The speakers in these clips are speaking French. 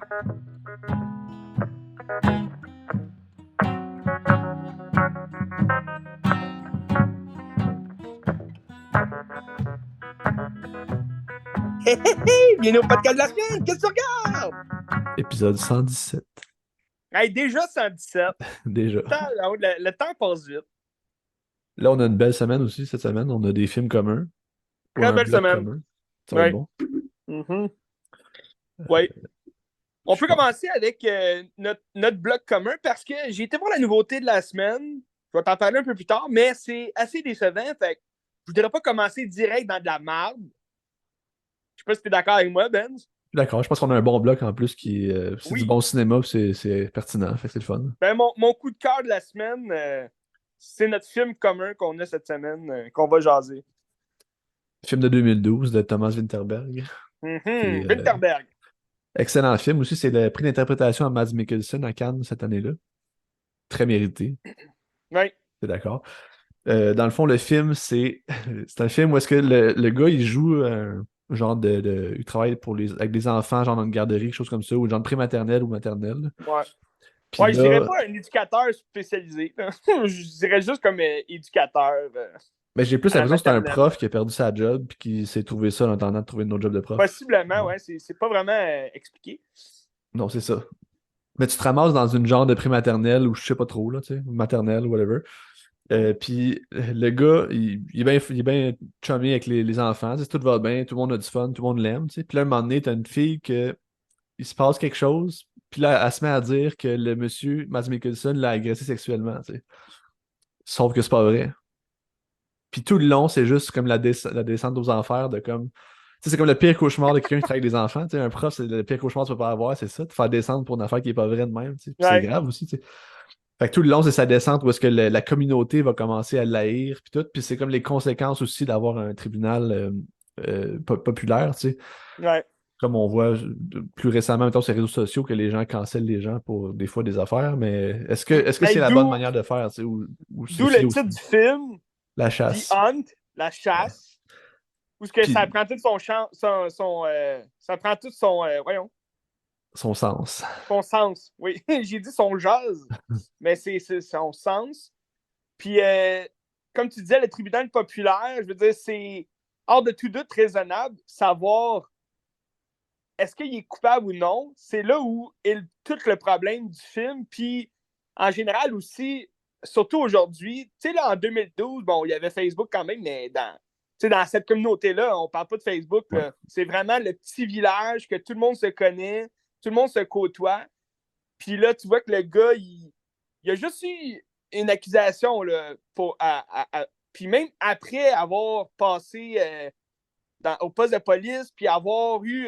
Hé, hé, hé! Bienvenue au podcast de la semaine! Qu'est-ce que tu regardes? Épisode 117, Hey, déjà 117. déjà. Le temps passe vite. Là, on a une belle semaine aussi cette semaine. On a des films communs ou Très un belle bloc semaine. commun. Ça va être Oui. bon. Mhm. Oui. On Je peut pense. commencer avec notre bloc commun parce que j'ai été voir la nouveauté de la semaine. Je vais t'en parler un peu plus tard, mais c'est assez décevant. Fait que je voudrais pas commencer direct dans de la merde. Je sais pas si t'es d'accord avec moi, Ben. D'accord, je pense qu'on a un bon bloc en plus qui c'est du Oui. bon cinéma, puis c'est pertinent, fait que c'est le fun. Ben, mon coup de cœur de la semaine, c'est notre film commun qu'on a cette semaine, qu'on va jaser. Film de 2012 de Thomas Winterberg. Qui est, Winterberg. excellent film aussi. C'est le prix d'interprétation à Mads Mikkelsen à Cannes cette année-là. Très mérité, Oui. c'est d'accord. Dans le fond, le film, c'est c'est un film où est-ce que le gars, il joue un genre il travaille avec des enfants, genre dans une garderie, quelque chose comme ça, ou genre de prématernelle ou maternelle. Ouais. Puis Ouais, je dirais là, pas un éducateur spécialisé. Je dirais juste comme éducateur ben, j'ai plus à la l'impression que c'est un maternelle. prof qui a perdu sa job puis qui s'est trouvé ça en attendant de trouver une autre job de prof. Possiblement, Ouais. ouais. C'est pas vraiment expliqué. Non, c'est ça. Mais tu te ramasses dans une genre de prématernelle ou je sais pas trop, là, tu sais, maternelle ou whatever. Mhm. Puis le gars, il est bien chummy avec les enfants, tu sais, tout va bien, tout le monde a du fun, tout le monde l'aime, tu sais. Puis là, un moment donné, t'as une fille que il se passe quelque chose, puis là, elle se met à dire que le monsieur, Mads Mikkelsen, l'a agressé sexuellement, tu sais. Sauf que c'est pas vrai. Puis tout le long, c'est juste comme la descente aux enfers de comme. Tu sais, c'est comme le pire cauchemar de quelqu'un qui travaille avec des enfants. Tu sais, un prof, c'est le pire cauchemar que tu peux pas avoir, c'est ça, de faire descendre pour une affaire qui est pas vraie de même. Tu sais. Puis c'est Ouais. grave aussi, tu sais. Fait que tout le long, c'est sa descente où est-ce que la communauté va commencer à l'haïr, puis tout. Puis c'est comme les conséquences aussi d'avoir un tribunal populaire, tu sais. Ouais. Comme on voit plus récemment, mettons, sur les réseaux sociaux, que les gens cancellent les gens pour des fois des affaires, mais est-ce que c'est Hey, la bonne d'où manière de faire, tu sais, ou se d'où le fier titre aussi? du film, La The chasse. Hunt, la Ouais. chasse, où ce que ça Puis prend tout son champ, ça prend tout voyons, son sens. son sens. Oui, j'ai dit son jazz, mais c'est son sens. Puis, comme tu disais, le tribunal populaire, je veux dire, c'est hors de tout doute raisonnable savoir est-ce qu'il est coupable ou non. C'est là où est tout le problème du film. Puis, en général aussi, surtout aujourd'hui, tu sais, là, en 2012, bon, il y avait Facebook quand même, mais dans cette communauté-là, on parle pas de Facebook, Ouais. là. C'est vraiment le petit village que tout le monde se connaît, tout le monde se côtoie. Puis là, tu vois que le gars, il a juste eu une accusation là, puis même après avoir passé au poste de police, puis avoir eu,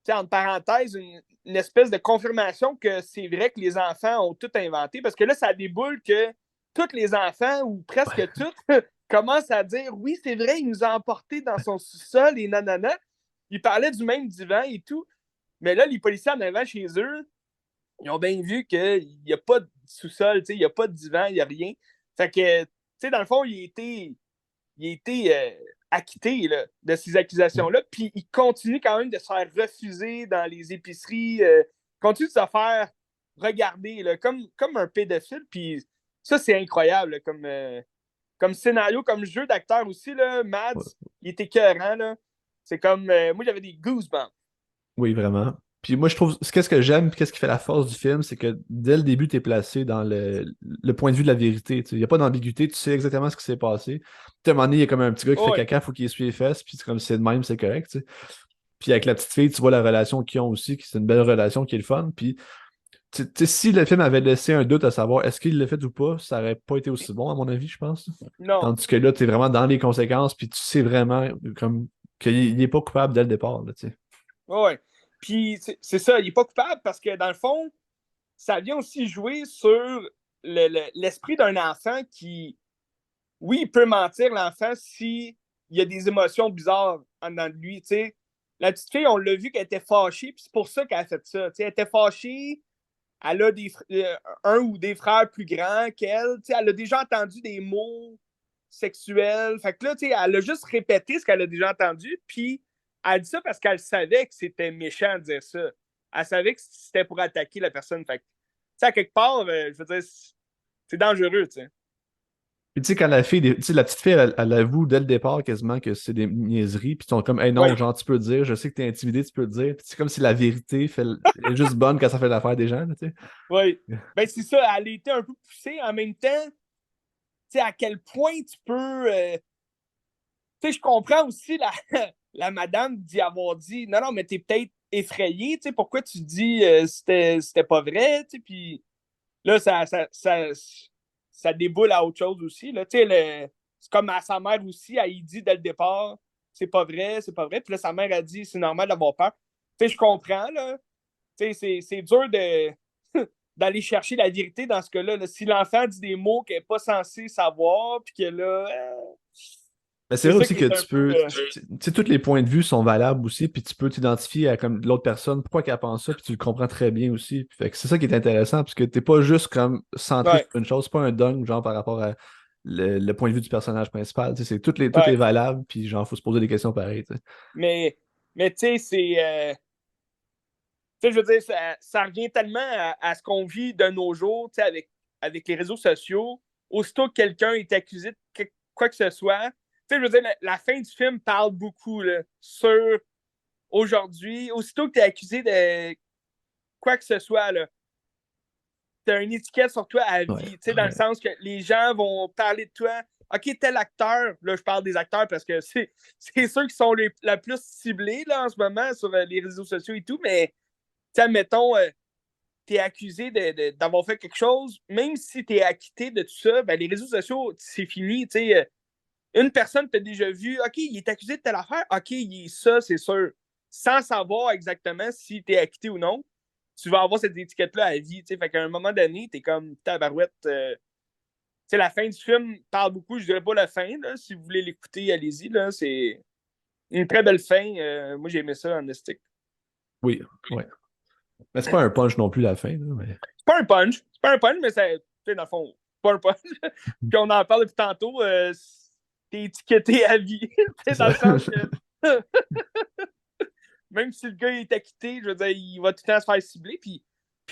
entre parenthèses, une espèce de confirmation que c'est vrai que les enfants ont tout inventé, parce que là, ça déboule que tous les enfants, ou presque tous, commencent à dire oui, c'est vrai, il nous a emportés dans son sous-sol et nanana. Il parlait du même divan et tout. Mais là, les policiers en avant chez eux, ils ont bien vu qu'il n'y a pas de sous-sol, il n'y a pas de divan, il n'y a rien. Fait que, dans le fond, il a été acquitté là, de ces accusations-là, puis il continue quand même de se faire refuser dans les épiceries, continue de se faire regarder là, comme un pédophile, puis ça, c'est incroyable là, comme scénario, comme jeu d'acteur aussi, là, Ouais. Mads, il était écœurant, là. C'est comme, moi, j'avais des goosebumps. Oui, vraiment. Puis moi, je trouve, qu'est-ce que j'aime, puis qu'est-ce qui fait la force du film, c'est que dès le début, tu es placé dans le point de vue de la vérité. Il n'y a pas d'ambiguïté, tu sais exactement ce qui s'est passé. Puis à un moment donné, il y a comme un petit gars qui Oh, fait ouais. caca, il faut qu'il essuie les fesses, puis c'est comme c'est de même, c'est correct. Tu sais. Puis avec la petite fille, tu vois la relation qu'ils ont aussi, qui c'est une belle relation qui est le fun. Puis tu sais, si le film avait laissé un doute à savoir est-ce qu'il l'a fait ou pas, ça aurait pas été aussi bon, à mon avis, je pense. Non. Tandis que là, tu es vraiment dans les conséquences, puis tu sais vraiment comme qu'il n'est pas coupable dès le départ. Là, tu sais. Oh, ouais. Puis c'est ça, il n'est pas coupable parce que dans le fond, ça vient aussi jouer sur l'esprit d'un enfant qui, oui, il peut mentir, l'enfant, s'il y a des émotions bizarres en dedans de lui. T'sais. La petite fille, on l'a vu qu'elle était fâchée, puis c'est pour ça qu'elle a fait ça. T'sais, elle était fâchée, elle a un ou des frères plus grands qu'elle. Elle a déjà entendu des mots sexuels. Fait que là, elle a juste répété ce qu'elle a déjà entendu, puis elle dit ça parce qu'elle savait que c'était méchant de dire ça. elle savait que c'était pour attaquer la personne. Fait que, tu sais, à quelque part, je veux dire, c'est dangereux, tu sais. Puis tu sais, quand la fille, tu sais, la petite fille, elle avoue dès le départ quasiment que c'est des niaiseries, puis ils sont comme, hey non, Ouais. genre, tu peux le dire, je sais que t'es intimidé, tu peux le dire. Puis c'est comme si la vérité est juste bonne quand ça fait l'affaire des gens, là, tu sais. Oui. Ben, c'est ça, elle a été un peu poussée. En même temps, tu sais, à quel point tu peux. Tu sais, je comprends aussi la, la madame d'y avoir dit non, non, mais t'es peut-être effrayé, tu sais, pourquoi tu dis c'était pas vrai, tu sais, puis là, ça déboule à autre chose aussi, là, tu sais, c'est comme à sa mère aussi, elle y dit dès le départ, c'est pas vrai, puis là, sa mère a dit, c'est normal d'avoir peur. Tu sais, je comprends, là, tu sais, c'est dur de d'aller chercher la vérité dans ce cas-là. Là. Si l'enfant dit des mots qu'elle n'est pas censé savoir, puis que là, Mais c'est c'est vrai ça aussi qui que est un tu peu. peux, tu sais, tous les points de vue sont valables aussi, puis tu peux t'identifier à comme l'autre personne, pourquoi qu'elle pense ça, puis tu le comprends très bien aussi. Fait que c'est ça qui est intéressant, parce que t'es pas juste comme centré Ouais, sur une chose, c'est pas un dogme, genre par rapport à le point de vue du personnage principal. Tu sais, c'est tout est ouais. valable, puis genre, faut se poser des questions pareilles, tu sais. Mais, mais tu sais, c'est. Tu sais, je veux dire, ça revient tellement à ce qu'on vit de nos jours, tu sais, avec les réseaux sociaux. Aussitôt que quelqu'un est accusé de quoi que ce soit, tu sais, je veux dire, la fin du film parle beaucoup là, sur aujourd'hui. Aussitôt que tu es accusé de quoi que ce soit, là, tu as une étiquette sur toi à Ouais, vie, tu sais, dans le ouais. sens que les gens vont parler de toi. OK, tel acteur, là, je parle des acteurs parce que c'est ceux qui sont la plus ciblés là, en ce moment sur les réseaux sociaux et tout, mais, tu sais, mettons, tu es accusé d'avoir fait quelque chose, même si tu es acquitté de tout ça, ben, les réseaux sociaux, c'est fini, tu sais. Une personne t'a déjà vu, OK, il est accusé de telle affaire, OK, il est ça, c'est sûr. Sans savoir exactement si tu es acquitté ou non, tu vas avoir cette étiquette-là à vie. T'sais. Fait qu'à un moment donné, tu es comme tabarouette. La fin du film parle beaucoup, je dirais pas la fin. Là, si vous voulez l'écouter, allez-y. Là, c'est une très belle fin. Moi, j'ai aimé ça en estique. Oui, ouais. Mais c'est pas un punch non plus la fin, là, mais. C'est pas un punch. C'est pas un punch, mais c'est, dans le fond, c'est pas un punch. Puis on en parle depuis tantôt. T'es étiqueté à vie. C'est Dans ça. le sens que même si le gars est acquitté, je veux dire, il va tout le temps se faire cibler. Puis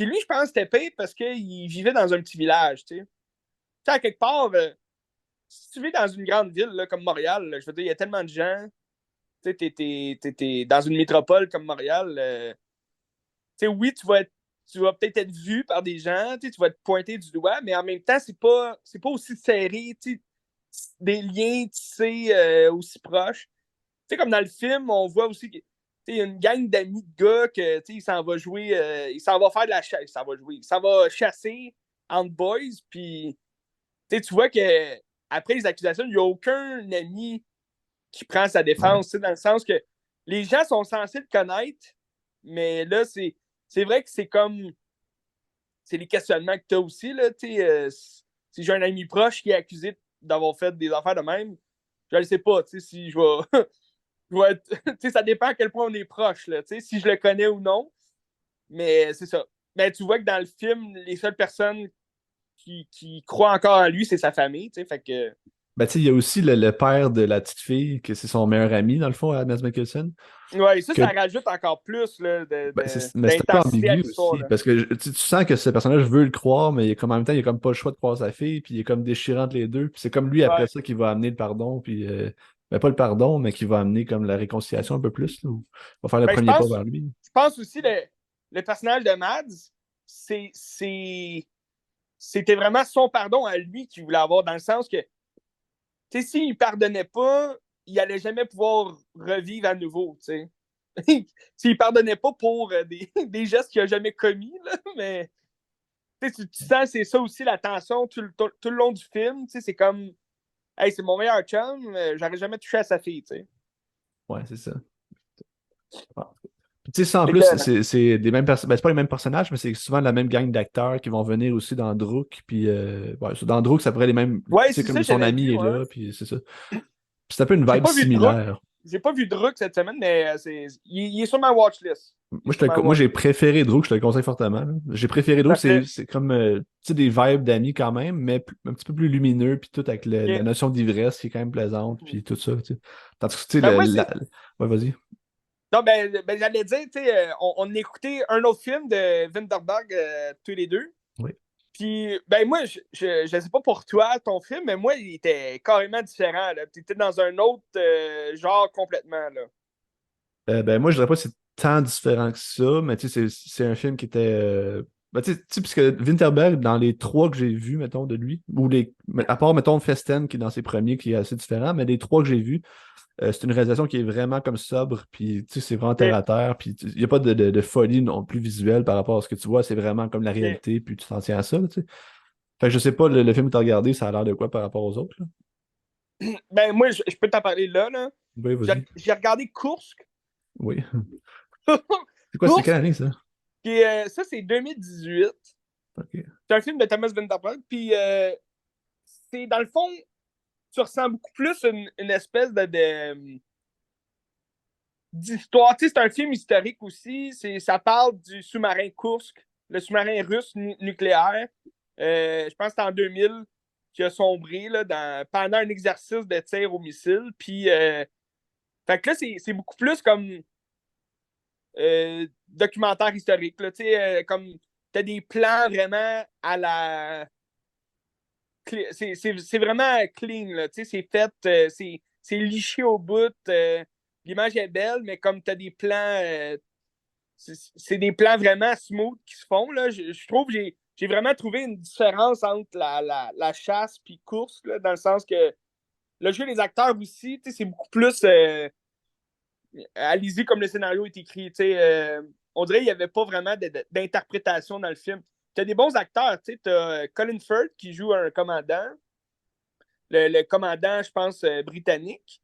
lui, je pense que c'était pire parce qu'il vivait dans un petit village, tu sais. Tu sais, à quelque part, si tu vis dans une grande ville là, comme Montréal, là, je veux dire, il y a tellement de gens. Tu sais, t'es dans une métropole comme Montréal. Tu sais, oui, tu vas peut-être être vu par des gens, tu vas te pointer du doigt, mais en même temps, c'est pas aussi serré, tu sais, des liens tissés aussi proches. Tu sais, comme dans le film, on voit aussi que il y a une gang d'amis de gars que il s'en va jouer, il s'en va faire de la chasse, il s'en va jouer, il s'en va chasser entre boys, puis tu vois que après les accusations, il n'y a aucun ami qui prend sa Ouais. défense, dans le sens que les gens sont censés le connaître, mais là, c'est vrai que c'est comme c'est les questionnements que tu as aussi, là, si j'ai un ami proche qui est accusé d'avoir fait des affaires de même, je ne sais pas, si je vais ça dépend à quel point on est proche, là, si je le connais ou non. Mais c'est ça. Mais tu vois que dans le film, les seules personnes qui croient encore en lui, c'est sa famille. Fait que. Ben, tu sais, il y a aussi le père de la petite fille, que c'est son meilleur ami, dans le fond, à Mads Mikkelsen. Ouais, ça Que, rajoute encore plus là, ben, mais c'est un peu d'intensité à ambigu l'histoire. aussi, Là. parce que tu sens que ce personnage veut le croire, mais comme, en même temps, il a comme pas le choix de croire sa fille, puis il est comme déchirant entre les deux. Puis c'est comme lui, après Ouais. ça, qui va amener le pardon, puis ben, pas le pardon, mais qui va amener comme la réconciliation un peu plus, là, ou va faire le Ben, premier pas vers lui. je pense aussi le personnage de Mads, c'est, c'est, c'était vraiment son pardon à lui qu'il voulait avoir, dans le sens que s'il pardonnait pas, il allait jamais pouvoir revivre à nouveau. T'sais. S'il pardonnait pas pour des gestes qu'il a jamais commis, là, mais tu sens c'est ça aussi la tension tout le long du film. C'est comme hey, c'est mon meilleur chum, j'aurais jamais touché à sa fille. T'sais. Ouais, c'est ça. Ah. Puis, tu sais, ça en C'est plus, que c'est des mêmes personnages. Ben, c'est pas les mêmes personnages, mais c'est souvent la même gang d'acteurs qui vont venir aussi dans Druk. Puis, ouais, dans Druk, ça pourrait les mêmes. Tu ouais, sais, c'est ça, comme son j'avais ami vu, est ouais. là, puis c'est ça. Puis c'est un peu une J'ai vibe pas vu Druk. similaire. J'ai pas vu Druk cette semaine, mais il est sur ma watchlist. Il est sur ma Moi, j'ai watchlist. préféré Druk, je te le conseille fortement, là. J'ai préféré Druk, Parfait. c'est comme tu sais, des vibes d'amis quand même, mais un petit peu plus lumineux, puis tout avec la Okay. notion d'ivresse qui est quand même plaisante, puis tout ça. Tu sais. Tandis que, tu sais, Ben moi, ouais, vas-y. Non, ben j'allais dire, tu sais, on écoutait un autre film de Vinterberg tous les deux. Oui. Puis, ben moi, je sais pas pour toi, ton film, mais moi, il était carrément différent. Tu étais dans un autre genre complètement. Là. Ben, moi, je dirais pas que c'est tant différent que ça, mais tu sais, c'est un film qui était. Ben, tu sais, parce que Winterberg, dans les trois que j'ai vus, mettons, de lui, ou à part, mettons, Festen, qui est dans ses premiers, qui est assez différent, mais les trois que j'ai vus, c'est une réalisation qui est vraiment comme sobre, puis tu sais, c'est vraiment terre Ok, à terre, puis il n'y a pas de folie non plus visuelle par rapport à ce que tu vois, c'est vraiment comme la ok. réalité, puis tu t'en tiens à ça, là, tu sais. Fait que je sais pas, le film que tu as regardé, ça a l'air de quoi par rapport aux autres, là? Ben moi, je peux t'en parler là. Là. Oui, J'ai vas-y. j'ai regardé Kursk. Oui. C'est quoi, c'est quelle Kursk, année, ça? ça, c'est 2018. Ok. C'est un film de Thomas Vinterberg. Puis, c'est dans le fond, tu ressens beaucoup plus une espèce d'histoire. Tu sais, c'est un film historique aussi. Ça parle du sous-marin Kursk, le sous-marin russe nucléaire. Je pense que c'est en 2000 qui a sombré là, pendant un exercice de tir au missile. Puis, fait que là, c'est beaucoup plus comme documentaire historique. Là, comme t'as des plans vraiment à la. C'est vraiment clean. Là, c'est fait, c'est liché au bout. L'image est belle, mais comme t'as des plans. C'est des plans vraiment smooth qui se font. Là. Je trouve que j'ai vraiment trouvé une différence entre la chasse et course, là, dans le sens que le jeu des acteurs aussi, c'est beaucoup plus allez-y comme le scénario est écrit. On dirait qu'il n'y avait pas vraiment d'interprétation dans le film. Tu as des bons acteurs. Tu as Colin Firth qui joue un commandant, le commandant, je pense, britannique.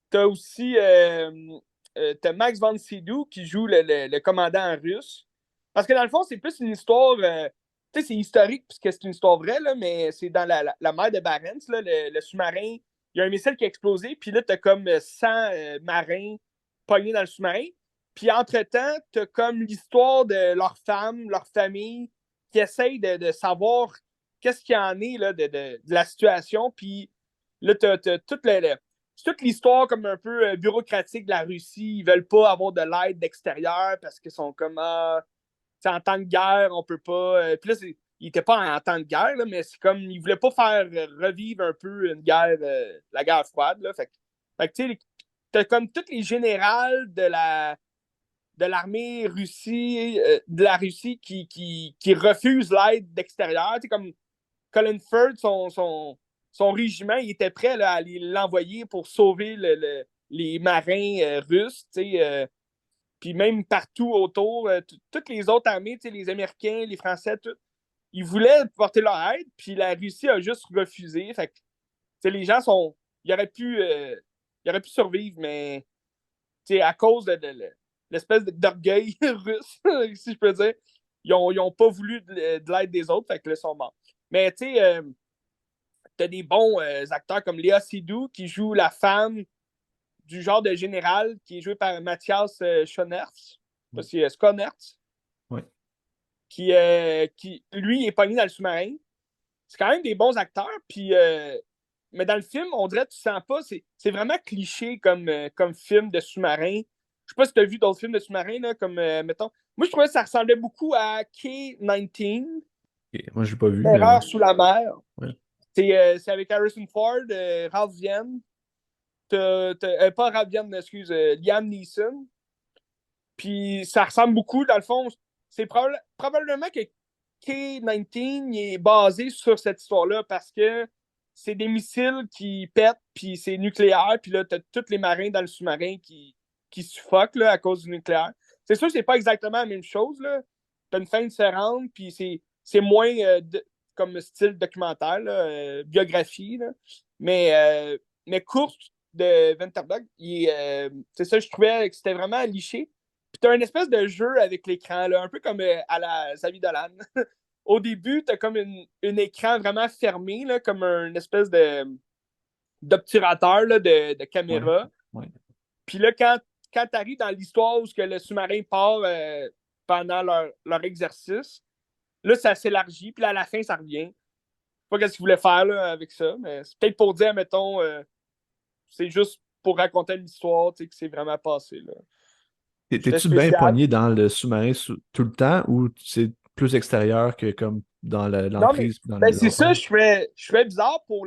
Tu as aussi t'as Max von Sydow qui joue le commandant russe. Parce que dans le fond, c'est plus une histoire. Tu sais, c'est historique puisque c'est une histoire vraie, là, mais c'est dans la mer de Barents, là, le sous-marin. Il y a un missile qui a explosé, puis là, tu as comme 100 marins pognés dans le sous-marin. Puis entre-temps, tu as comme l'histoire de leurs femmes, leur famille, qui essayent de savoir qu'est-ce qu'il y en est là, de la situation. Puis là, tu as, tout c'est toute l'histoire comme un peu bureaucratique de la Russie. Ils veulent pas avoir de l'aide d'extérieur parce qu'ils sont comme en temps de guerre, on peut pas. Puis là, il était pas en temps de guerre, là, mais c'est comme ils voulaient pas faire revivre un peu une guerre, la guerre froide. Là. Fait que tu sais, t'as comme tous les générales de l'armée Russie, de la Russie qui refusent l'aide d'extérieur. Tu sais, comme Colin Firth, son régiment, il était prêt là, à l'envoyer pour sauver les marins russes. Puis même partout autour, toutes les autres armées, les Américains, les Français, tout, ils voulaient porter leur aide, puis la Russie a juste refusé. Fait que, les gens sont. Ils auraient pu survivre, mais à cause de l'espèce d'orgueil russe, si je peux dire, ils ont pas voulu de l'aide des autres, fait que là, ils sont morts. Mais tu sais, t'as des bons acteurs comme Léa Seydoux qui joue la femme du genre de général qui est joué par Mathias Schoenertz. Je sais pas si Schoenertz, Oui. qui, lui, est pogné dans le sous-marin. C'est quand même des bons acteurs. Puis, mais dans le film, on dirait que tu sens pas. C'est vraiment cliché comme film de sous-marin. Je sais pas si tu as vu d'autres films de sous-marin, là, comme, mettons. Moi, je trouvais que ça ressemblait beaucoup à K-19, Ok. Moi, je l'ai pas vu, mais ouais. Erreur sous la mer. Ouais. C'est avec Harrison Ford, Ralph Vienne. Pas Ralph Vienne, excuse, Liam Neeson. Puis ça ressemble beaucoup, dans le fond, c'est probablement que K-19 est basé sur cette histoire-là parce que c'est des missiles qui pètent, puis c'est nucléaire, puis là, t'as tous les marins dans le sous-marin qui suffoquent là, à cause du nucléaire. C'est sûr que c'est pas exactement la même chose, là. T'as une fin différente, puis c'est moins comme style documentaire, là, biographie, là. Mais, Course de Winterberg, c'est ça, je trouvais que c'était vraiment liché. Puis t'as une espèce de jeu avec l'écran, là, un peu comme à la Xavier Dolan. Au début, t'as comme un écran vraiment fermé, là, comme une espèce d'obturateur là, de Ouais. caméra. Ouais. Puis là, quand t'arrives dans l'histoire où que le sous-marin part pendant leur exercice, là, ça s'élargit, puis là, à la fin, ça revient. Je sais pas qu'est-ce qu'ils voulaient faire là, avec ça, mais c'est peut-être pour dire, mettons, c'est juste pour raconter l'histoire, tu sais, que c'est vraiment passé, là. J'étais T'es-tu bien spécial. pogné dans le sous-marin tout le temps ou c'est plus extérieur que comme dans Non, mais l'emprise, dans ben, c'est ça, l'affaire? je fais bizarre pour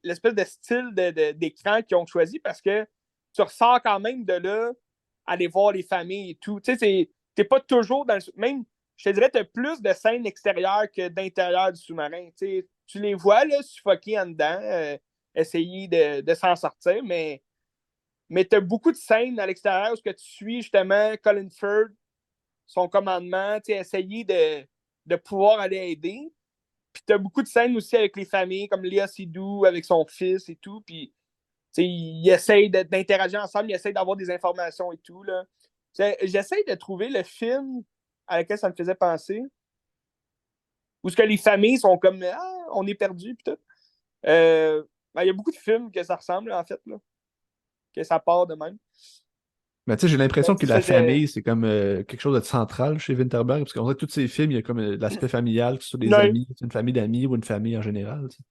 l'espèce de style d'écran qu'ils ont choisi parce que tu ressors quand même de là, aller voir les familles et tout. Tu sais, t'es pas toujours dans le. Même, je te dirais, t'as plus de scènes extérieures que d'intérieur du sous-marin. Tu sais, tu les vois là, suffoquer en dedans, essayer de s'en sortir, mais t'as beaucoup de scènes à l'extérieur où que tu suis justement Colin Firth, son commandement, tu sais, essayer de pouvoir aller aider. Puis t'as beaucoup de scènes aussi avec les familles, comme Léa Seydoux avec son fils et tout. Puis ils essayent d'interagir ensemble, ils essayent d'avoir des informations et tout. Là. J'essaie de trouver le film à lequel ça me faisait penser, où ce que les familles sont comme ah, on est perdu, puis tout. Ben, il y a beaucoup de films que ça ressemble, en fait, là, que ça part de même. Mais tu sais, j'ai Mais l'impression que c'est la ça, famille, c'est comme quelque chose de central chez Winterberg, parce qu'on dirait que tous ces films, il y a comme l'aspect familial, que ce soit des ouais, amis, une famille d'amis ou une famille en général. Tu sais.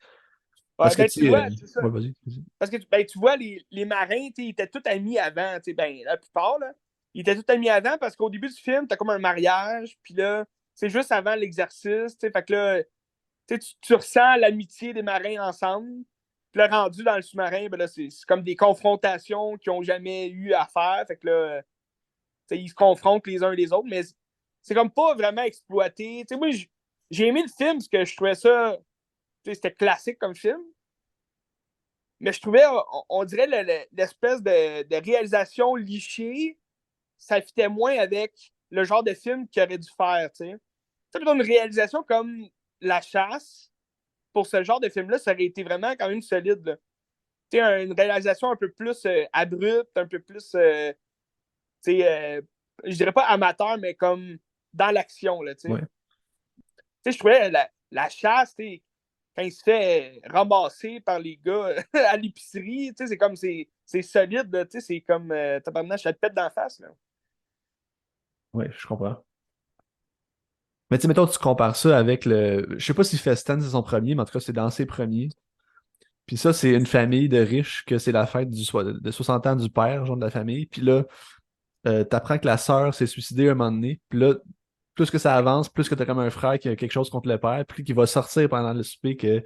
Parce ouais, que ben, tu tu sais, vois, c'est ça. ouais, vas-y. Vas-y. Parce que ben, tu vois, les marins, ils étaient tous amis avant. Ben, la plupart, là, ils étaient tous amis avant parce qu'au début du film, t'as comme un mariage, puis là, c'est juste avant l'exercice. Fait que là, tu ressens l'amitié des marins ensemble. Puis là, rendu dans le sous-marin, ben là, c'est comme des confrontations qu'ils n'ont jamais eu à faire. Fait que là, ils se confrontent les uns les autres, mais c'est comme pas vraiment exploité. Moi, j'ai aimé le film parce que je trouvais ça, c'était classique comme film. Mais je trouvais, on dirait, l'espèce de réalisation lichée, ça fitait moins avec le genre de film qu'il aurait dû faire. Tu sais, une réalisation comme La Chasse, pour ce genre de film-là, ça aurait été vraiment quand même solide. Là. Tu sais, une réalisation un peu plus abrupte, un peu plus, tu sais, je dirais pas amateur, mais comme dans l'action. Là, tu sais. Ouais. Je trouvais la chasse, quand il se fait ramasser par les gars à l'épicerie, c'est comme c'est solide, là, c'est comme tabarnak, je te pète d'en face. Là. Ouais, je comprends. Mais tu sais, mettons, tu compares ça avec le. Je sais pas si Festan, c'est son premier, mais en tout cas, c'est dans ses premiers. Puis ça, c'est une famille de riches que c'est la fête de 60 ans du père, genre de la famille. Puis là, t'apprends que la sœur s'est suicidée un moment donné. Puis là, plus que ça avance, plus que t'as comme un frère qui a quelque chose contre le père, puis qui va sortir pendant le souper que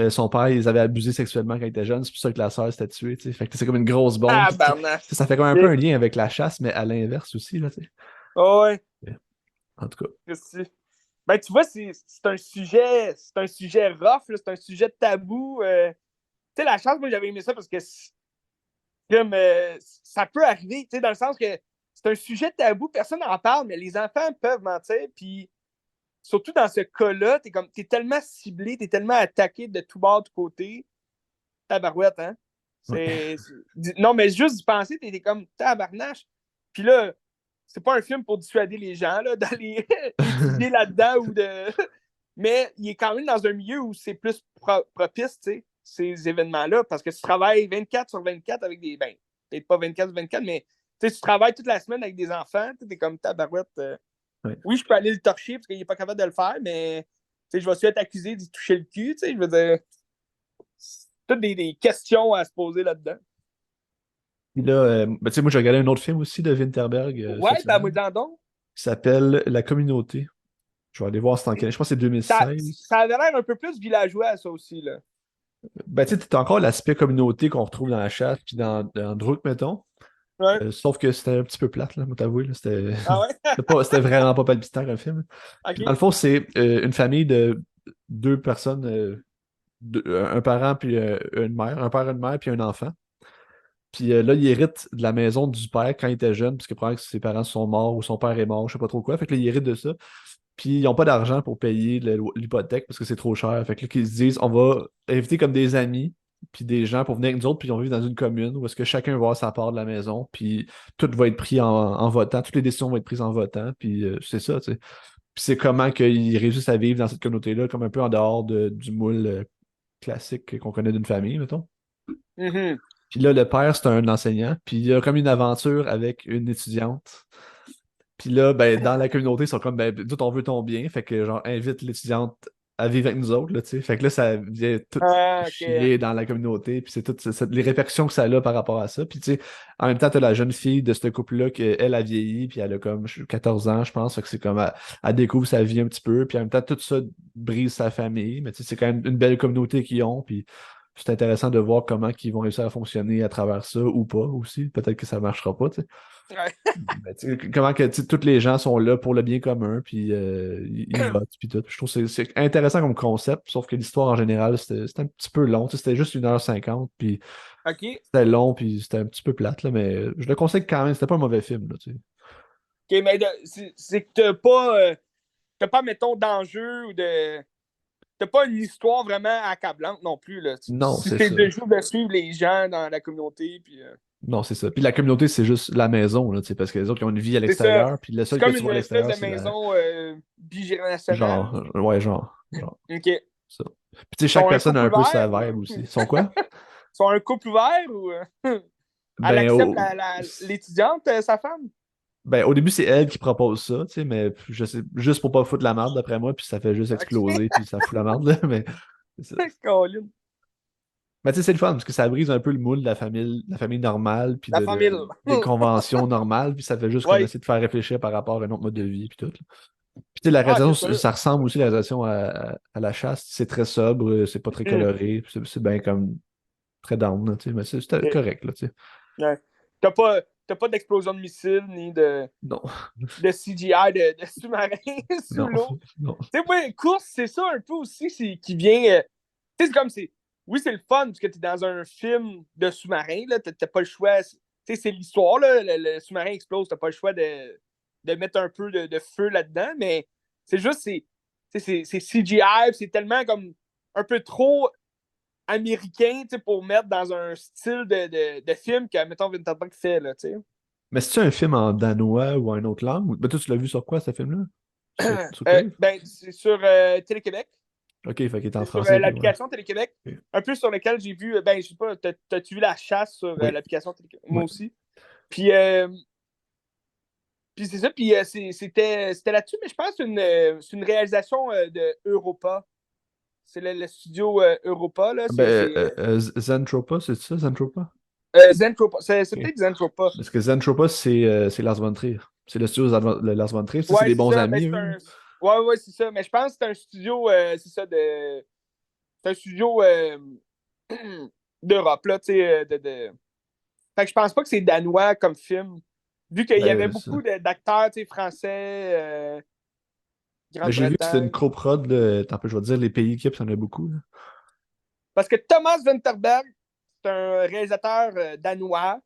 son père, ils avaient abusé sexuellement quand il était jeune. C'est pour ça que la sœur s'était tuée, tu sais. Fait que c'est comme une grosse bombe. Ah, Puis, barnache. ça fait comme un peu un lien avec la chasse, mais à l'inverse aussi, là, tu sais. Oh, ouais, En tout cas. Christy. Ben, tu vois, c'est un sujet rough, là, c'est un sujet tabou. Tu sais, la chance, moi, j'avais aimé ça parce que comme, ça peut arriver, tu sais, dans le sens que c'est un sujet tabou, personne n'en parle, mais les enfants peuvent mentir, puis surtout dans ce cas-là, t'es tellement ciblé, t'es tellement attaqué de tout bord, de côté. Tabarouette, hein? Ouais. Non, mais juste d'y penser, t'es comme tabarnache. Puis là, c'est pas un film pour dissuader les gens là, d'aller étudier là-dedans ou de. Mais il est quand même dans un milieu où c'est plus propice, tu sais, ces événements-là, parce que tu travailles 24 sur 24 avec des. Ben, peut-être pas 24 sur 24, mais tu travailles toute la semaine avec des enfants, t'es comme tabarouette. Ouais. Oui, je peux aller le torcher parce qu'il n'est pas capable de le faire, mais je vais être accusé d'y toucher le cul, je veux dire. Toutes des questions à se poser là-dedans. Puis là, ben, tu sais, moi, j'ai regardé un autre film aussi de Winterberg cette Ouais, ben, moi, semaine donc. qui s'appelle La Communauté. Je vais aller voir c'est en quelle. Je pense que c'est Ça, 2016. ça avait l'air un peu plus villageois, ça aussi, là. Ben, tu sais, t'as encore l'aspect communauté qu'on retrouve dans la chasse puis dans Druk, mettons. Ouais. Sauf que c'était un petit peu plate, là, moi t'avouer. Là. C'était Ah ouais? c'était vraiment pas palpitant comme film. Puis dans OK. le fond, c'est une famille de deux personnes, un parent puis une mère, un père, une mère puis un enfant. Puis là, il hérite de la maison du père quand il était jeune, parce que probablement que ses parents sont morts ou son père est mort, je sais pas trop quoi. Fait que là, il hérite de ça. Puis ils n'ont pas d'argent pour payer l'hypothèque parce que c'est trop cher. Fait que là, qu'ils se disent, on va inviter comme des amis, puis des gens pour venir avec nous autres, puis on vit dans une commune où est-ce que chacun va avoir sa part de la maison, puis tout va être pris en votant, toutes les décisions vont être prises en votant, puis c'est ça, tu sais. Puis c'est comment qu'ils réussissent à vivre dans cette communauté-là, comme un peu en dehors du moule classique qu'on connaît d'une famille, mettons. Mhm. Puis là, le père, c'est un enseignant, puis il y a comme une aventure avec une étudiante. Puis là, ben, dans la communauté, ils sont comme, ben, nous, on veut ton bien. Fait que, genre, invite l'étudiante à vivre avec nous autres, là, tu sais. Fait que là, ça vient tout Ah, ok. chier dans la communauté, puis c'est toutes les répercussions que ça a par rapport à ça. Puis, tu sais, en même temps, t'as la jeune fille de ce couple-là, qu'elle a vieilli, puis elle a comme 14 ans, je pense. Fait que c'est comme, elle découvre sa vie un petit peu, puis en même temps, tout ça brise sa famille. Mais, tu sais, c'est quand même une belle communauté qu'ils ont, puis c'est intéressant de voir comment ils vont réussir à fonctionner à travers ça ou pas aussi. Peut-être que ça marchera pas, tu sais. Ouais. Ben, tu sais, comment que tu sais, tous les gens sont là pour le bien commun, puis ils votent, puis tout. Je trouve que c'est intéressant comme concept, sauf que l'histoire en général, c'était un petit peu long. Tu sais, c'était juste 1h50, puis Ok. c'était long, puis c'était un petit peu plate, là, mais je le conseille quand même. C'était pas un mauvais film, là, tu sais. Ok, mais c'est que t'as pas, mettons, d'enjeu ou de. T'as pas une histoire vraiment accablante non plus, là. Non, c'est C'est ça. de juste de suivre les gens dans la communauté, puis. Non, c'est ça. Puis la communauté, c'est juste la maison, là, tu sais, parce que les autres, ils ont une vie à C'est ça. l'extérieur, puis le C'est seul que comme tu une vois à espèce l'extérieur, de c'est la. maison bigénérationnelle. Genre, ouais, genre, Ok. Ils ça. Puis tu sais, chaque sont un personne a couple un peu sa ouvert vibe ou. aussi. Ils Ils sont quoi? sont un couple ouvert ou. Elle Ben, accepte l'étudiante, sa femme? Ben, au début, c'est elle qui propose ça, tu sais, mais je sais, juste pour pas foutre la merde, d'après moi, puis ça fait juste Ok. exploser, puis ça fout la merde, là, mais c'est ça. Colin. Mais tu sais, c'est le fun, parce que ça brise un peu le moule de la famille normale, puis La famille. des conventions normales, puis ça fait juste comme Oui. essayer de faire réfléchir par rapport à un autre mode de vie, puis tout, là. Puis tu sais, la Ah, c'est réalisation, sûr. ça ressemble aussi à la réalisation à la chasse, c'est très sobre, c'est pas très Hmm. coloré, puis c'est bien comme très down, là, tu sais, mais c'est Ok. correct, là, tu sais. Ouais. T'as pas d'explosion de missiles ni Non, de CGI de sous-marin sous non, l'eau. non. Tu sais, ouais, course, c'est ça un peu aussi qui vient. Tu sais, c'est comme c'est. Oui, c'est le fun parce que t'es dans un film de sous-marin, là, t'as pas le choix. Tu sais, c'est l'histoire, là. Le sous-marin explose, t'as pas le choix de mettre un peu de feu là-dedans, mais c'est juste, c'est CGI, c'est tellement comme un peu trop américain, tu sais, pour mettre dans un style de film que, mettons, Winterberg fait, là, tu sais. Mais c'est-tu un film en danois ou en une autre langue? Ben, toi, tu l'as vu sur quoi, ce film-là? Sur Crave? Ben, c'est sur Télé-Québec. Ok, fait qu'il est en C'est sur français, ok, ouais. l'application Télé-Québec. Ok. Un peu sur lequel j'ai vu, ben, je sais pas, t'as-tu vu La Chasse sur Oui, l'application Télé-Québec? Moi ouais. aussi. Puis, puis c'est ça, puis c'était là-dessus, mais je pense que c'est une réalisation de Europa. C'est le studio Europa, là. Ben, Zentropa, c'est ça, Zentropa? Zentropa. C'est Ok. peut-être Zentropa. Parce que Zentropa, c'est Lars von Trier. C'est le studio de Lars von Trier. Ça, c'est Ouais, des c'est bons ça. Ben, amis, eux. Ouais, ouais, c'est ça. Mais je pense que c'est un studio, c'est ça, c'est un studio d'Europe, là, tu sais. Fait que je pense pas que c'est danois comme film. Vu qu'il y avait Ben, beaucoup d'acteurs, tu sais, français, ben, j'ai vu que c'était une Grande-Bretagne. coprod, là. Attends un peu, je vais te dire les pays qui, puis il y en a beaucoup, là. Parce que Thomas Winterberg, c'est un réalisateur danois.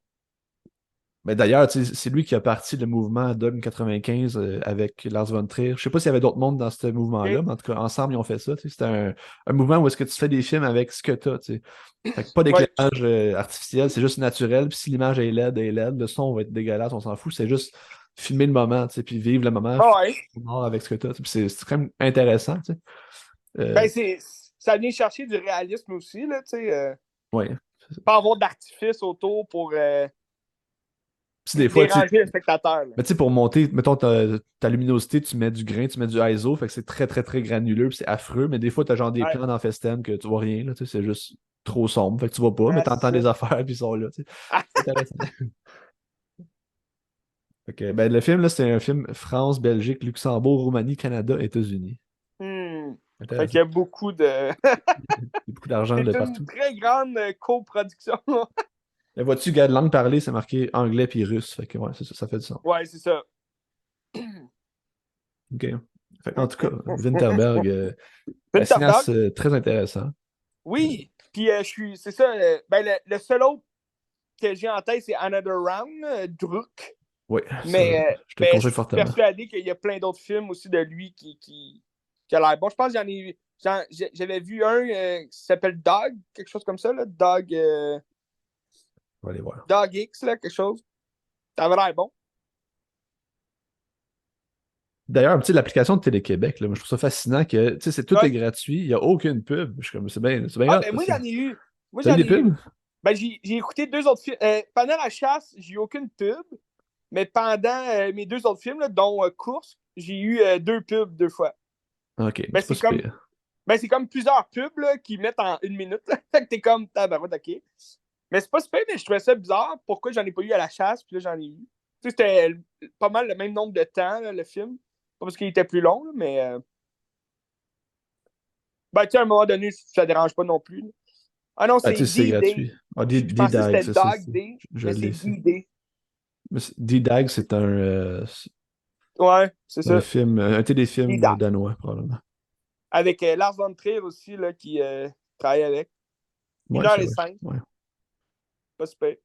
Mais d'ailleurs, tu sais, c'est lui qui a parti le mouvement Dogme 95 avec Lars von Trier. Je sais pas s'il y avait d'autres mondes dans ce mouvement-là, OK? mais en tout cas, ensemble, ils ont fait ça. Tu sais. C'était un mouvement où est-ce que tu fais des films avec ce que tu as. Tu sais. Fait que pas Ouais. d'éclairage artificiel, c'est juste naturel. Puis si l'image est laide, elle est laide. Le son va être dégueulasse, on s'en fout. C'est juste filmer le moment, tu sais, puis vivre le moment Ah ouais. avec ce que tu as. Puis c'est quand même intéressant. Tu sais. Ben, ça vient chercher du réalisme aussi, là, tu sais. Ouais. Pas avoir d'artifice autour pour Puis des fois, tu sais, déranger le spectateur, là. mais tu sais, pour monter, mettons, ta luminosité, tu mets du grain, tu mets du ISO, fait que c'est très, très, très granuleux, puis c'est affreux, mais des fois, t'as genre des Ouais. plans dans Festen que tu vois rien, là, tu sais, c'est juste trop sombre, fait que tu vois pas, mais Ah, c'est t'entends ça. des affaires, puis ils sont là, tu sais. Ah, C'est intéressant. Fait que, ben, le film, là, c'est un film France, Belgique, Luxembourg, Roumanie, Canada, États-Unis. hmm. Fait qu'il Intéressant. y a beaucoup de. Il y a beaucoup d'argent de C'est une partout. très grande coproduction. Là, vois-tu, gars, de langue parlée, c'est marqué anglais puis russe, fait que, ouais, c'est ça, ça fait du sens. Ouais, c'est ça. OK. Fait, en tout cas, Winterberg, un Winterberg, cinéaste très intéressant. oui. Puis c'est ça. Ben, le seul autre que j'ai en tête, c'est Another Round, Druk. Oui, ça, Mais, je te le mais je conseille suis fortement. persuadé qu'il y a plein d'autres films aussi de lui qui a l'air bon. Je pense que j'avais vu un qui s'appelle Dog, quelque chose comme ça, là. On va aller voir. Dog X, là, quelque chose. Ça avait l'air bon. D'ailleurs, tu sais, l'application de Télé-Québec, là, moi, je trouve ça fascinant que, tu sais, tout est Ouais. gratuit, il n'y a aucune pub. Je suis comme, c'est bien Ah, hot, ben là, moi, ça. j'en ai eu. Moi, T'as eu j'en des ai eu. pubs? Ben, j'ai écouté deux autres films. Pendant la chasse, j'ai eu aucune pub. Mais pendant mes deux autres films, là, dont Course, j'ai eu deux pubs deux fois. Ok, Ben, c'est pas c'est si comme. pire. Ben, c'est comme plusieurs pubs là, qui mettent en 1 minute. Là. Fait que t'es comme, tabarouette, ok. Mais c'est pas super, mais je trouvais ça bizarre. Pourquoi j'en ai pas eu à la chasse, puis là, j'en ai eu. Tu sais, c'était pas mal le même nombre de temps, là, le film. Pas parce qu'il était plus long, là, mais. Ben, tu sais, à un moment donné, ça dérange pas non plus. Là. Ah non, Ah, c'est tu sais, c'est D-Day. gratuit. Ah, Je pensais que D-Dag, c'était ça, c'est. Dog Day, Je mais c'est l'ai, ça. D-Day. Mais D-Dag, Ouais, c'est c'est un ça. film, un téléfilm D-Dag. danois, probablement. Avec Lars von Trier aussi, là, qui travaille avec. Une Ouais, heure c'est et vrai. cinq, Ouais. pas super.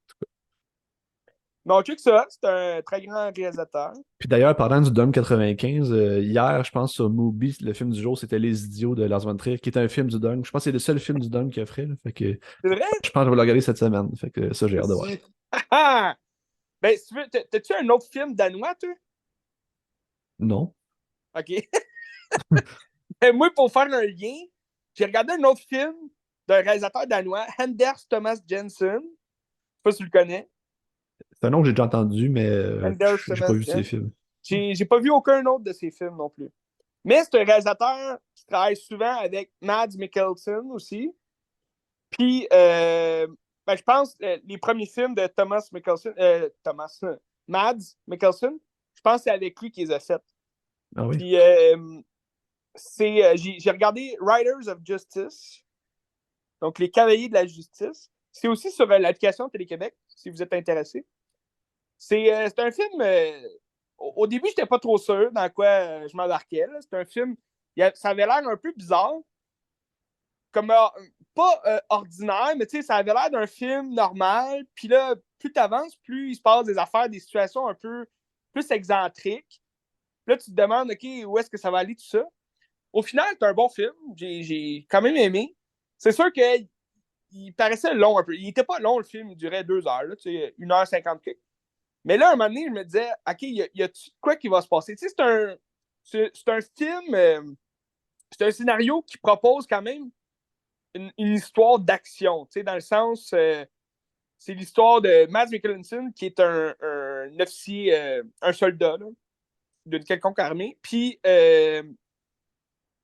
Mais on check ça, c'est un très grand réalisateur. Puis d'ailleurs, parlant du Dome 95, hier, je pense sur Mubi, le film du jour, c'était Les Idiots de Lars von Trier, qui est un film du Dome. Je pense que c'est le seul film du Dome qu'il a fait. Là. Fait que C'est vrai? je pense que je vais le regarder cette semaine. Fait que ça, j'ai hâte de voir. Ben, si tu veux, t'as-tu un autre film danois, toi? Non. OK. Ben, moi, pour faire un lien, j'ai regardé un autre film d'un réalisateur danois, Anders Thomas Jensen. Je sais pas si tu le connais. C'est un nom que j'ai déjà entendu, mais Anders j'ai pas Thomas vu ses Jensen. films. J'ai pas vu aucun autre de ses films non plus. Mais c'est un réalisateur qui travaille souvent avec Mads Mikkelsen aussi. Puis, ben, je pense les premiers films de Mads Mikkelsen, je pense que c'est avec lui qu'il les a faits. Ah oui? Puis, j'ai regardé Riders of Justice, donc les Cavaliers de la Justice. C'est aussi sur l'application Télé-Québec, si vous êtes intéressé. C'est un film. Au début, j'étais pas trop sûr dans quoi je m'embarquais. C'est un film. Ça avait l'air un peu bizarre. Comme pas ordinaire, mais tu sais, ça avait l'air d'un film normal. Puis là, plus tu avances, plus il se passe des affaires, des situations un peu plus excentriques. Puis là, tu te demandes, OK, où est-ce que ça va aller tout ça? Au final, c'est un bon film. J'ai quand même aimé. C'est sûr qu'il paraissait long un peu. Il était pas long, le film. Il durait 2 heures, là, tu sais, 1h50. Mais là, un moment donné, je me disais, OK, y a quoi qui va se passer? Tu sais, c'est un film, c'est un scénario qui propose quand même une histoire d'action, tu sais, dans le sens, c'est l'histoire de Mads Mikkelsen, qui est un officier, un soldat là, d'une quelconque armée. Puis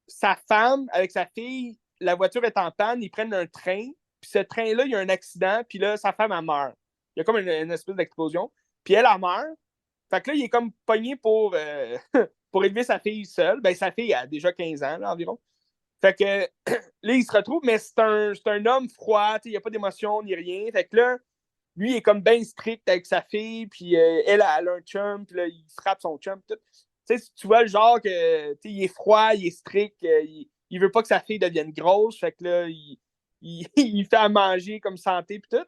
sa femme, avec sa fille, la voiture est en panne, ils prennent un train. Puis ce train-là, il y a un accident, puis là, sa femme, elle meurt. Il y a comme une espèce d'explosion. Puis elle meurt. Fait que là, il est comme pogné pour, pour élever sa fille seule. Ben, sa fille a déjà 15 ans, là, environ. Fait que là, il se retrouve, mais c'est un homme froid, il n'y a pas d'émotion ni rien. Fait que là, lui, il est comme bien strict avec sa fille, puis elle a un chum, puis là, il frappe son chum. Tout. Tu vois le genre que il est froid, il est strict, il veut pas que sa fille devienne grosse, fait que là, il fait à manger comme santé, puis tout.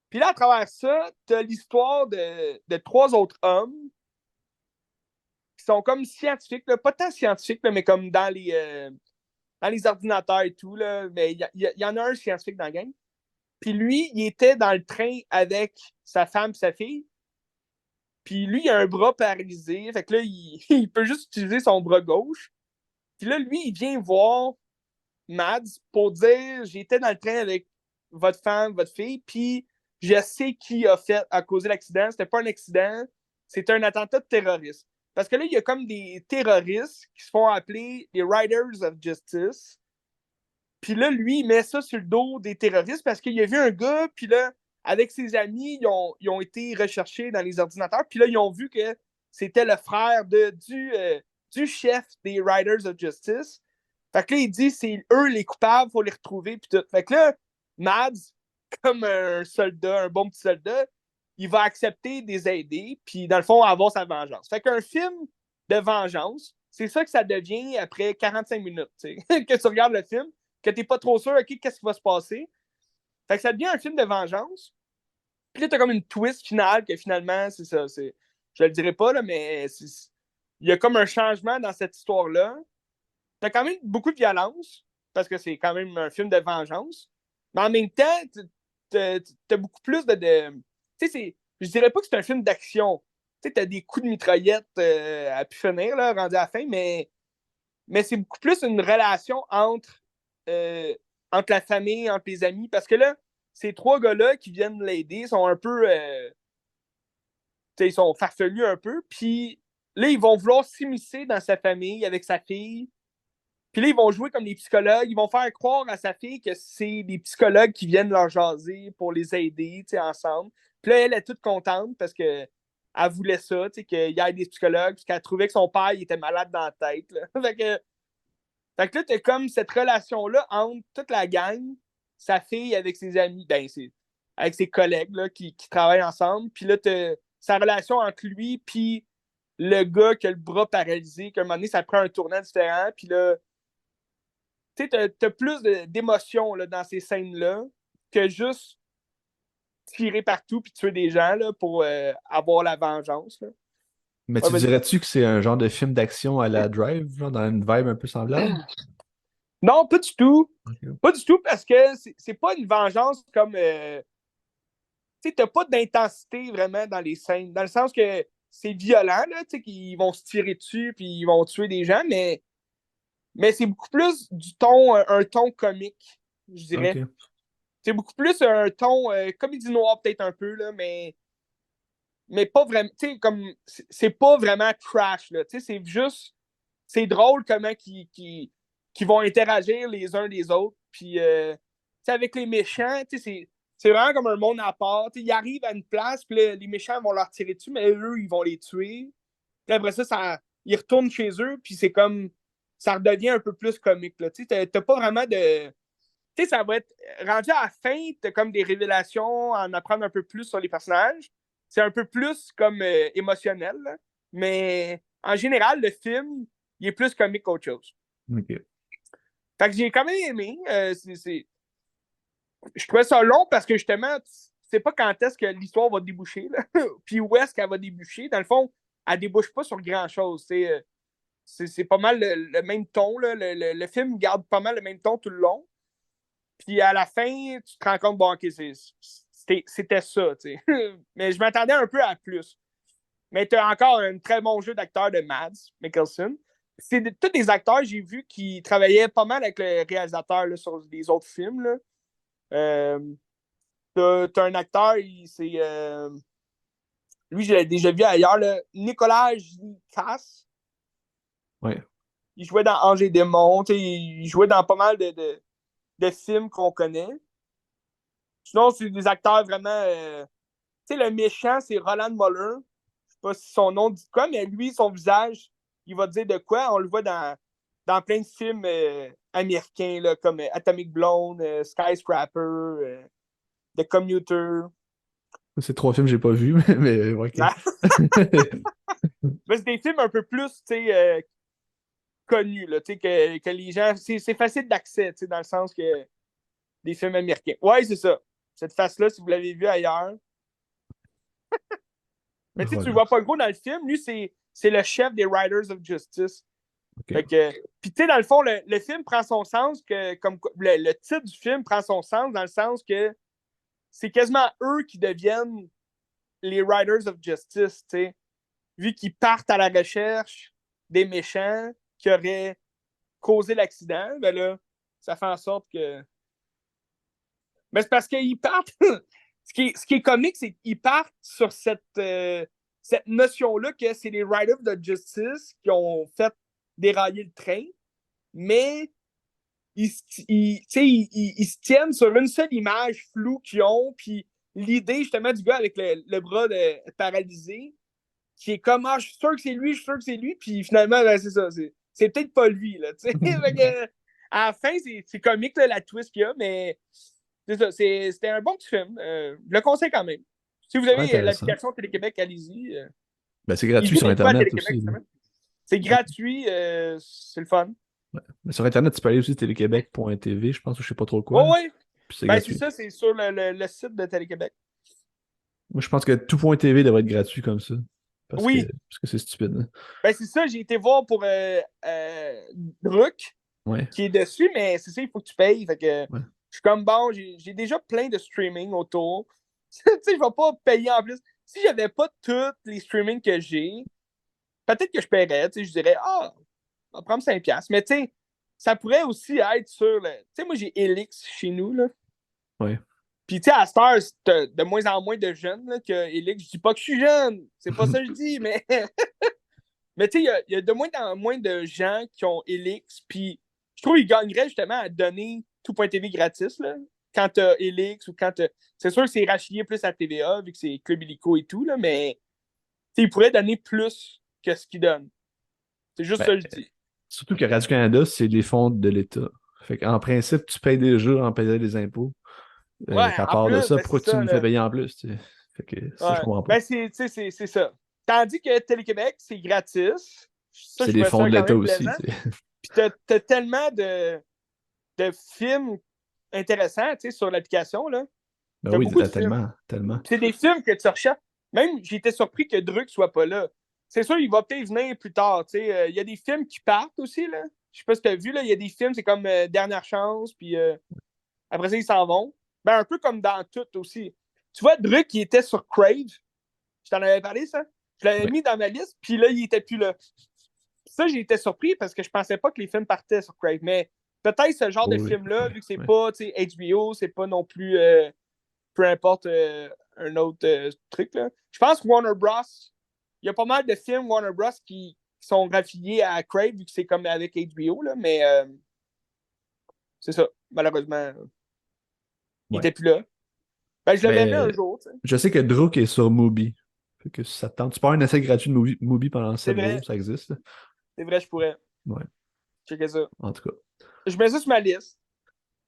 Puis là, à travers ça, t'as l'histoire de trois autres hommes qui sont comme scientifiques, là, pas tant scientifiques, là, mais comme dans les ordinateurs et tout, là, mais il y en a un scientifique dans la gang. Puis lui, il était dans le train avec sa femme et sa fille. Puis lui, il a un bras paralysé. Fait que là, il peut juste utiliser son bras gauche. Puis là, lui, il vient voir Mads pour dire j'étais dans le train avec votre femme, votre fille, puis je sais qui a causé l'accident. C'était pas un accident, c'était un attentat de terroriste. Parce que là, il y a comme des terroristes qui se font appeler les Riders of Justice. Puis là, lui, il met ça sur le dos des terroristes parce qu'il a vu un gars, puis là, avec ses amis, ils ont été recherchés dans les ordinateurs, puis là, ils ont vu que c'était le frère du chef des Riders of Justice. Fait que là, il dit, c'est eux les coupables, faut les retrouver, puis tout. Fait que là, Mads, comme un soldat, un bon petit soldat, il va accepter de les aider, puis dans le fond, avoir sa vengeance. Fait qu'un film de vengeance, c'est ça que ça devient après 45 minutes, que tu regardes le film, que t'es pas trop sûr, OK, qu'est-ce qui va se passer. Fait que ça devient un film de vengeance. Puis là, t'as comme une twist finale que finalement, c'est ça. Je le dirai pas, là, mais il y a comme un changement dans cette histoire-là. T'as quand même beaucoup de violence, parce que c'est quand même un film de vengeance. Mais en même temps, t'as beaucoup plus tu sais, je dirais pas que c'est un film d'action. Tu sais, t'as des coups de mitraillette à pu finir, là, rendu à la fin, mais c'est beaucoup plus une relation euh, entre la famille, entre les amis. Parce que là, ces trois gars-là qui viennent l'aider sont un peu. Ils sont farfelus un peu. Puis là, ils vont vouloir s'immiscer dans sa famille avec sa fille. Puis là, ils vont jouer comme des psychologues. Ils vont faire croire à sa fille que c'est des psychologues qui viennent leur jaser pour les aider, tu sais, ensemble. Puis là, elle est toute contente parce que elle voulait ça, tu sais, qu'il y ait des psychologues, parce qu'elle trouvait que son père, il était malade dans la tête, là. Fait que là, t'as comme cette relation-là entre toute la gang, sa fille avec ses amis, avec ses collègues, là, qui travaillent ensemble. Puis là, t'as sa relation entre lui puis le gars qui a le bras paralysé, qu'à un moment donné, ça prend un tournant différent. Puis là, tu sais, t'as plus d'émotions dans ces scènes-là que juste tirer partout puis tuer des gens là, pour avoir la vengeance. Là. Mais Ouais, tu vas-y. dirais-tu que c'est un genre de film d'action à la Drive, genre, dans une vibe un peu semblable? Non, pas du tout. Ok. Pas du tout parce que c'est pas une vengeance comme. Tu sais, t'as pas d'intensité vraiment dans les scènes. Dans le sens que c'est violent, là, tu sais, qu'ils vont se tirer dessus puis ils vont tuer des gens, mais c'est beaucoup plus du ton, un ton comique, je dirais. Ok. C'est beaucoup plus un ton comédie noire, peut-être un peu, là, mais pas vraiment. Tu sais, comme. C'est pas vraiment trash, là. Tu sais, c'est juste. C'est drôle comment qu'ils vont interagir les uns les autres. Puis, tu sais, avec les méchants, tu sais, c'est vraiment comme un monde à part. Tu sais, ils arrivent à une place, puis là, les méchants vont leur tirer dessus, mais eux, ils vont les tuer. Puis après ça, ils retournent chez eux, puis c'est comme. Ça redevient un peu plus comique, là. Tu sais, t'as pas vraiment de. Tu sais, ça va être rendu à la fin, t'as comme des révélations, en apprendre un peu plus sur les personnages. C'est un peu plus comme émotionnel, là. Mais en général, le film, il est plus comique qu'autre chose. Ok. Fait que j'ai quand même aimé. Je trouvais ça long parce que justement, tu sais pas quand est-ce que l'histoire va déboucher, là. Puis où est-ce qu'elle va déboucher. Dans le fond, elle débouche pas sur grand-chose. C'est pas mal le même ton. Là. Le film garde pas mal le même ton tout le long. Puis à la fin, tu te rends compte, bon, ok, c'était ça, tu sais. Mais je m'attendais un peu à plus. Mais tu as encore un très bon jeu d'acteur de Mads Mikkelsen. C'est tous des acteurs, j'ai vu, qui travaillaient pas mal avec le réalisateur là, sur les autres films. Là. Euh, t'as un acteur, lui, je l'ai déjà vu ailleurs, là, Nicolas Cass. Ouais. Il jouait dans Angers Démon. Il jouait dans pas mal de films qu'on connaît. Sinon, c'est des acteurs vraiment. Tu sais, le méchant, c'est Roland Muller. Je sais pas si son nom dit quoi, mais lui, son visage, il va dire de quoi. On le voit dans plein de films américains, là, comme Atomic Blonde, Skyscraper, The Commuter. Ces trois films, j'ai pas vu, mais ouais, ok. Mais c'est des films un peu plus, tu sais, connus, là, tu sais, que les gens. C'est facile d'accès, tu sais, dans le sens que des films américains. Ouais, c'est ça. Cette face-là, si vous l'avez vu ailleurs. Mais tu sais, tu le Voilà. vois pas gros dans le film. Lui, c'est le chef des Riders of Justice. Fait Ok. que, puis tu sais, dans le fond, le film prend son sens, comme le titre du film prend son sens dans le sens que c'est quasiment eux qui deviennent les Riders of Justice, tu sais, vu qu'ils partent à la recherche des méchants qui auraient causé l'accident, ben là, ça fait en sorte que. Mais c'est parce qu'ils partent. Ce qui est comique, c'est qu'ils partent sur cette notion-là que c'est les Riders of Justice qui ont fait dérailler le train, mais ils se tiennent sur une seule image floue qu'ils ont, puis l'idée justement du gars avec le bras paralysé, qui est comme, ah, je suis sûr que c'est lui, je suis sûr que c'est lui, puis finalement, ben, c'est ça, c'est peut-être pas lui, là, tu sais. À la fin, c'est comique, là, la twist qu'il y a, mais c'est ça, c'était un bon petit film. Je le conseille quand même. Si vous Ouais, avez intéressant. l'application Télé-Québec, allez-y. Ben, c'est Il gratuit joue sur des fois à Internet Télé-Québec, aussi, là. justement. C'est gratuit, c'est le fun. Ouais. Mais sur Internet, tu peux aller aussi téléquebec.tv, je pense, ou je sais pas trop quoi, Oui, là. oui. Puis c'est Ben, c'est gratuit. ça, c'est sur le site de Télé-Québec. Moi, je pense que tout.tv devrait être gratuit comme ça. Parce que Oui, parce que c'est stupide, hein. ben c'est ça, j'ai été voir pour Druk, Ouais. qui est dessus, mais c'est ça, il faut que tu payes. Fait que Ouais. je suis comme bon, j'ai déjà plein de streaming autour. Tu sais, je vais pas payer en plus. Si j'avais pas tous les streamings que j'ai, peut-être que je paierais. Tu sais, je dirais, ah, on va prendre 5$. Mais tu sais, ça pourrait aussi être sur le. Tu sais, moi, j'ai Elix chez nous, là. Ouais. Puis, tu sais, à cette heure, c'est de moins en moins de jeunes là, que Elix. Je dis pas que je suis jeune. C'est pas ça que je dis, mais. Mais tu sais, il y a de moins en moins de gens qui ont Elix. Puis, Je trouve qu'il gagnerait justement à donner tout.tv gratis, là. Quand t'as Elix ou quand t'as. C'est sûr que c'est rachlié plus à TVA, vu que c'est Club Illico et tout, là, mais il pourrait donner plus que ce qu'il donne. C'est juste Ben, ça que je dis. surtout que Radio-Canada, c'est les fonds de l'État. Fait qu'en principe, tu payes déjà en payant des impôts. Ouais, À en part de plus, ça, ben c'est pourquoi tu ça, me fais là. payer en plus? Tu sais? Fait que ça, je Ouais. comprends pas. Ben, c'est ça. Tandis que Télé-Québec, c'est gratis. Ça, C'est je les trouvais fonds ça de quand l'État même aussi. plaisant. Tu sais. Puis t'as tellement de films intéressants, tu sais, sur l'application, là. Ben T'as oui, beaucoup de films. tellement, tellement. C'est des films que tu recherches. Même, j'ai été surpris que Druck soit pas là. C'est sûr, il va peut-être venir plus tard. Il y a des films qui partent aussi. Là. Je sais pas si tu as vu, là, il y a des films, c'est comme Dernière Chance, puis après ça, ils s'en vont. Ben, un peu comme dans tout aussi. Tu vois, Druck, qui était sur Crave. Je t'en avais parlé, ça. Je l'avais Ouais. mis dans ma liste, puis là, il était plus là. Ça, j'ai été surpris parce que je pensais pas que les films partaient sur Crave. Mais peut-être ce genre de Oui, film-là, oui, vu que c'est oui. pas HBO, c'est pas non plus peu importe un autre truc. Là. Je pense que Warner Bros. Il y a pas mal de films Warner Bros. Qui sont raffiliés à Crave, vu que c'est comme avec HBO, là, mais c'est ça. Malheureusement, il Ouais. était plus là. Ben, je le verrai un Ben, jour. je sais que Druk est sur Mubi. Fait que si ça te tente, tu peux avoir un essai gratuit de Mubi pendant C'est 7 vrai. jours, ça existe. Là. C'est vrai, je pourrais Ouais, checker ça. en tout cas. Je mets ça sur ma liste.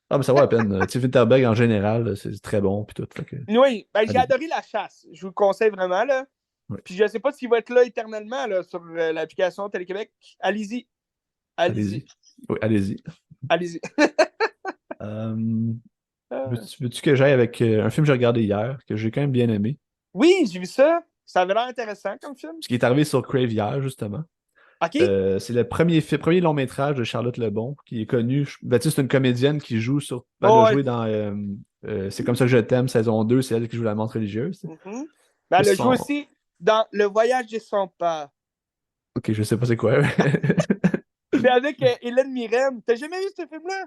Ah, mais ça vaut la peine. Tu sais, Winterberg, en général, c'est très bon, puis tout. Fait que, Oui, ben, j'ai allez-y. adoré La Chasse. Je vous le conseille vraiment. Là. Ouais, Puis je sais pas s'il va être là éternellement là, sur l'application Télé-Québec. Allez-y. Allez-y. allez-y. Oui, allez-y. Allez-y. Euh, Euh, veux-tu que j'aille avec un film que j'ai regardé hier, que j'ai quand même bien aimé, Oui, j'ai vu ça. Ça avait l'air intéressant comme film. ce qui est arrivé sur Crave hier, justement. OK? C'est le premier long métrage de Charlotte Lebon, qui est connue. Ben, tu sais, c'est une comédienne qui joue sur. Elle a Oh, ouais. joué dans C'est comme ça que je t'aime, saison 2, c'est elle qui joue la montre religieuse. Mhm. Ben, Puis elle a joué son... aussi dans Le Voyage de son père. Ok, je sais pas c'est quoi. C'est avec Hélène Mirren. T'as jamais vu ce film-là?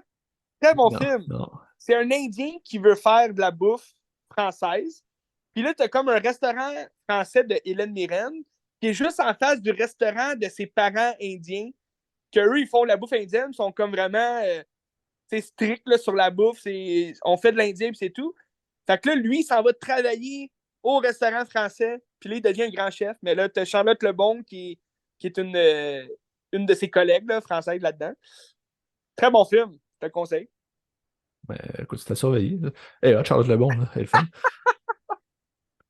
Très bon Non, film. non. C'est un Indien qui veut faire de la bouffe française. Puis là, t'as comme un restaurant français de Hélène Mirren qui est juste en face du restaurant de ses parents indiens. Que eux, ils font la bouffe indienne, ils sont comme vraiment stricts là, sur la bouffe. On fait de l'indien, puis c'est tout. Fait que là, lui, il s'en va travailler au restaurant français, puis là, il devient un grand chef. Mais là, tu as Charlotte Lebon qui est une de ses collègues là, françaises là-dedans. Très bon film, je te le conseille. Ben, écoute, c'était surveillé. Là. Charles Lebon, là, elle est le fun.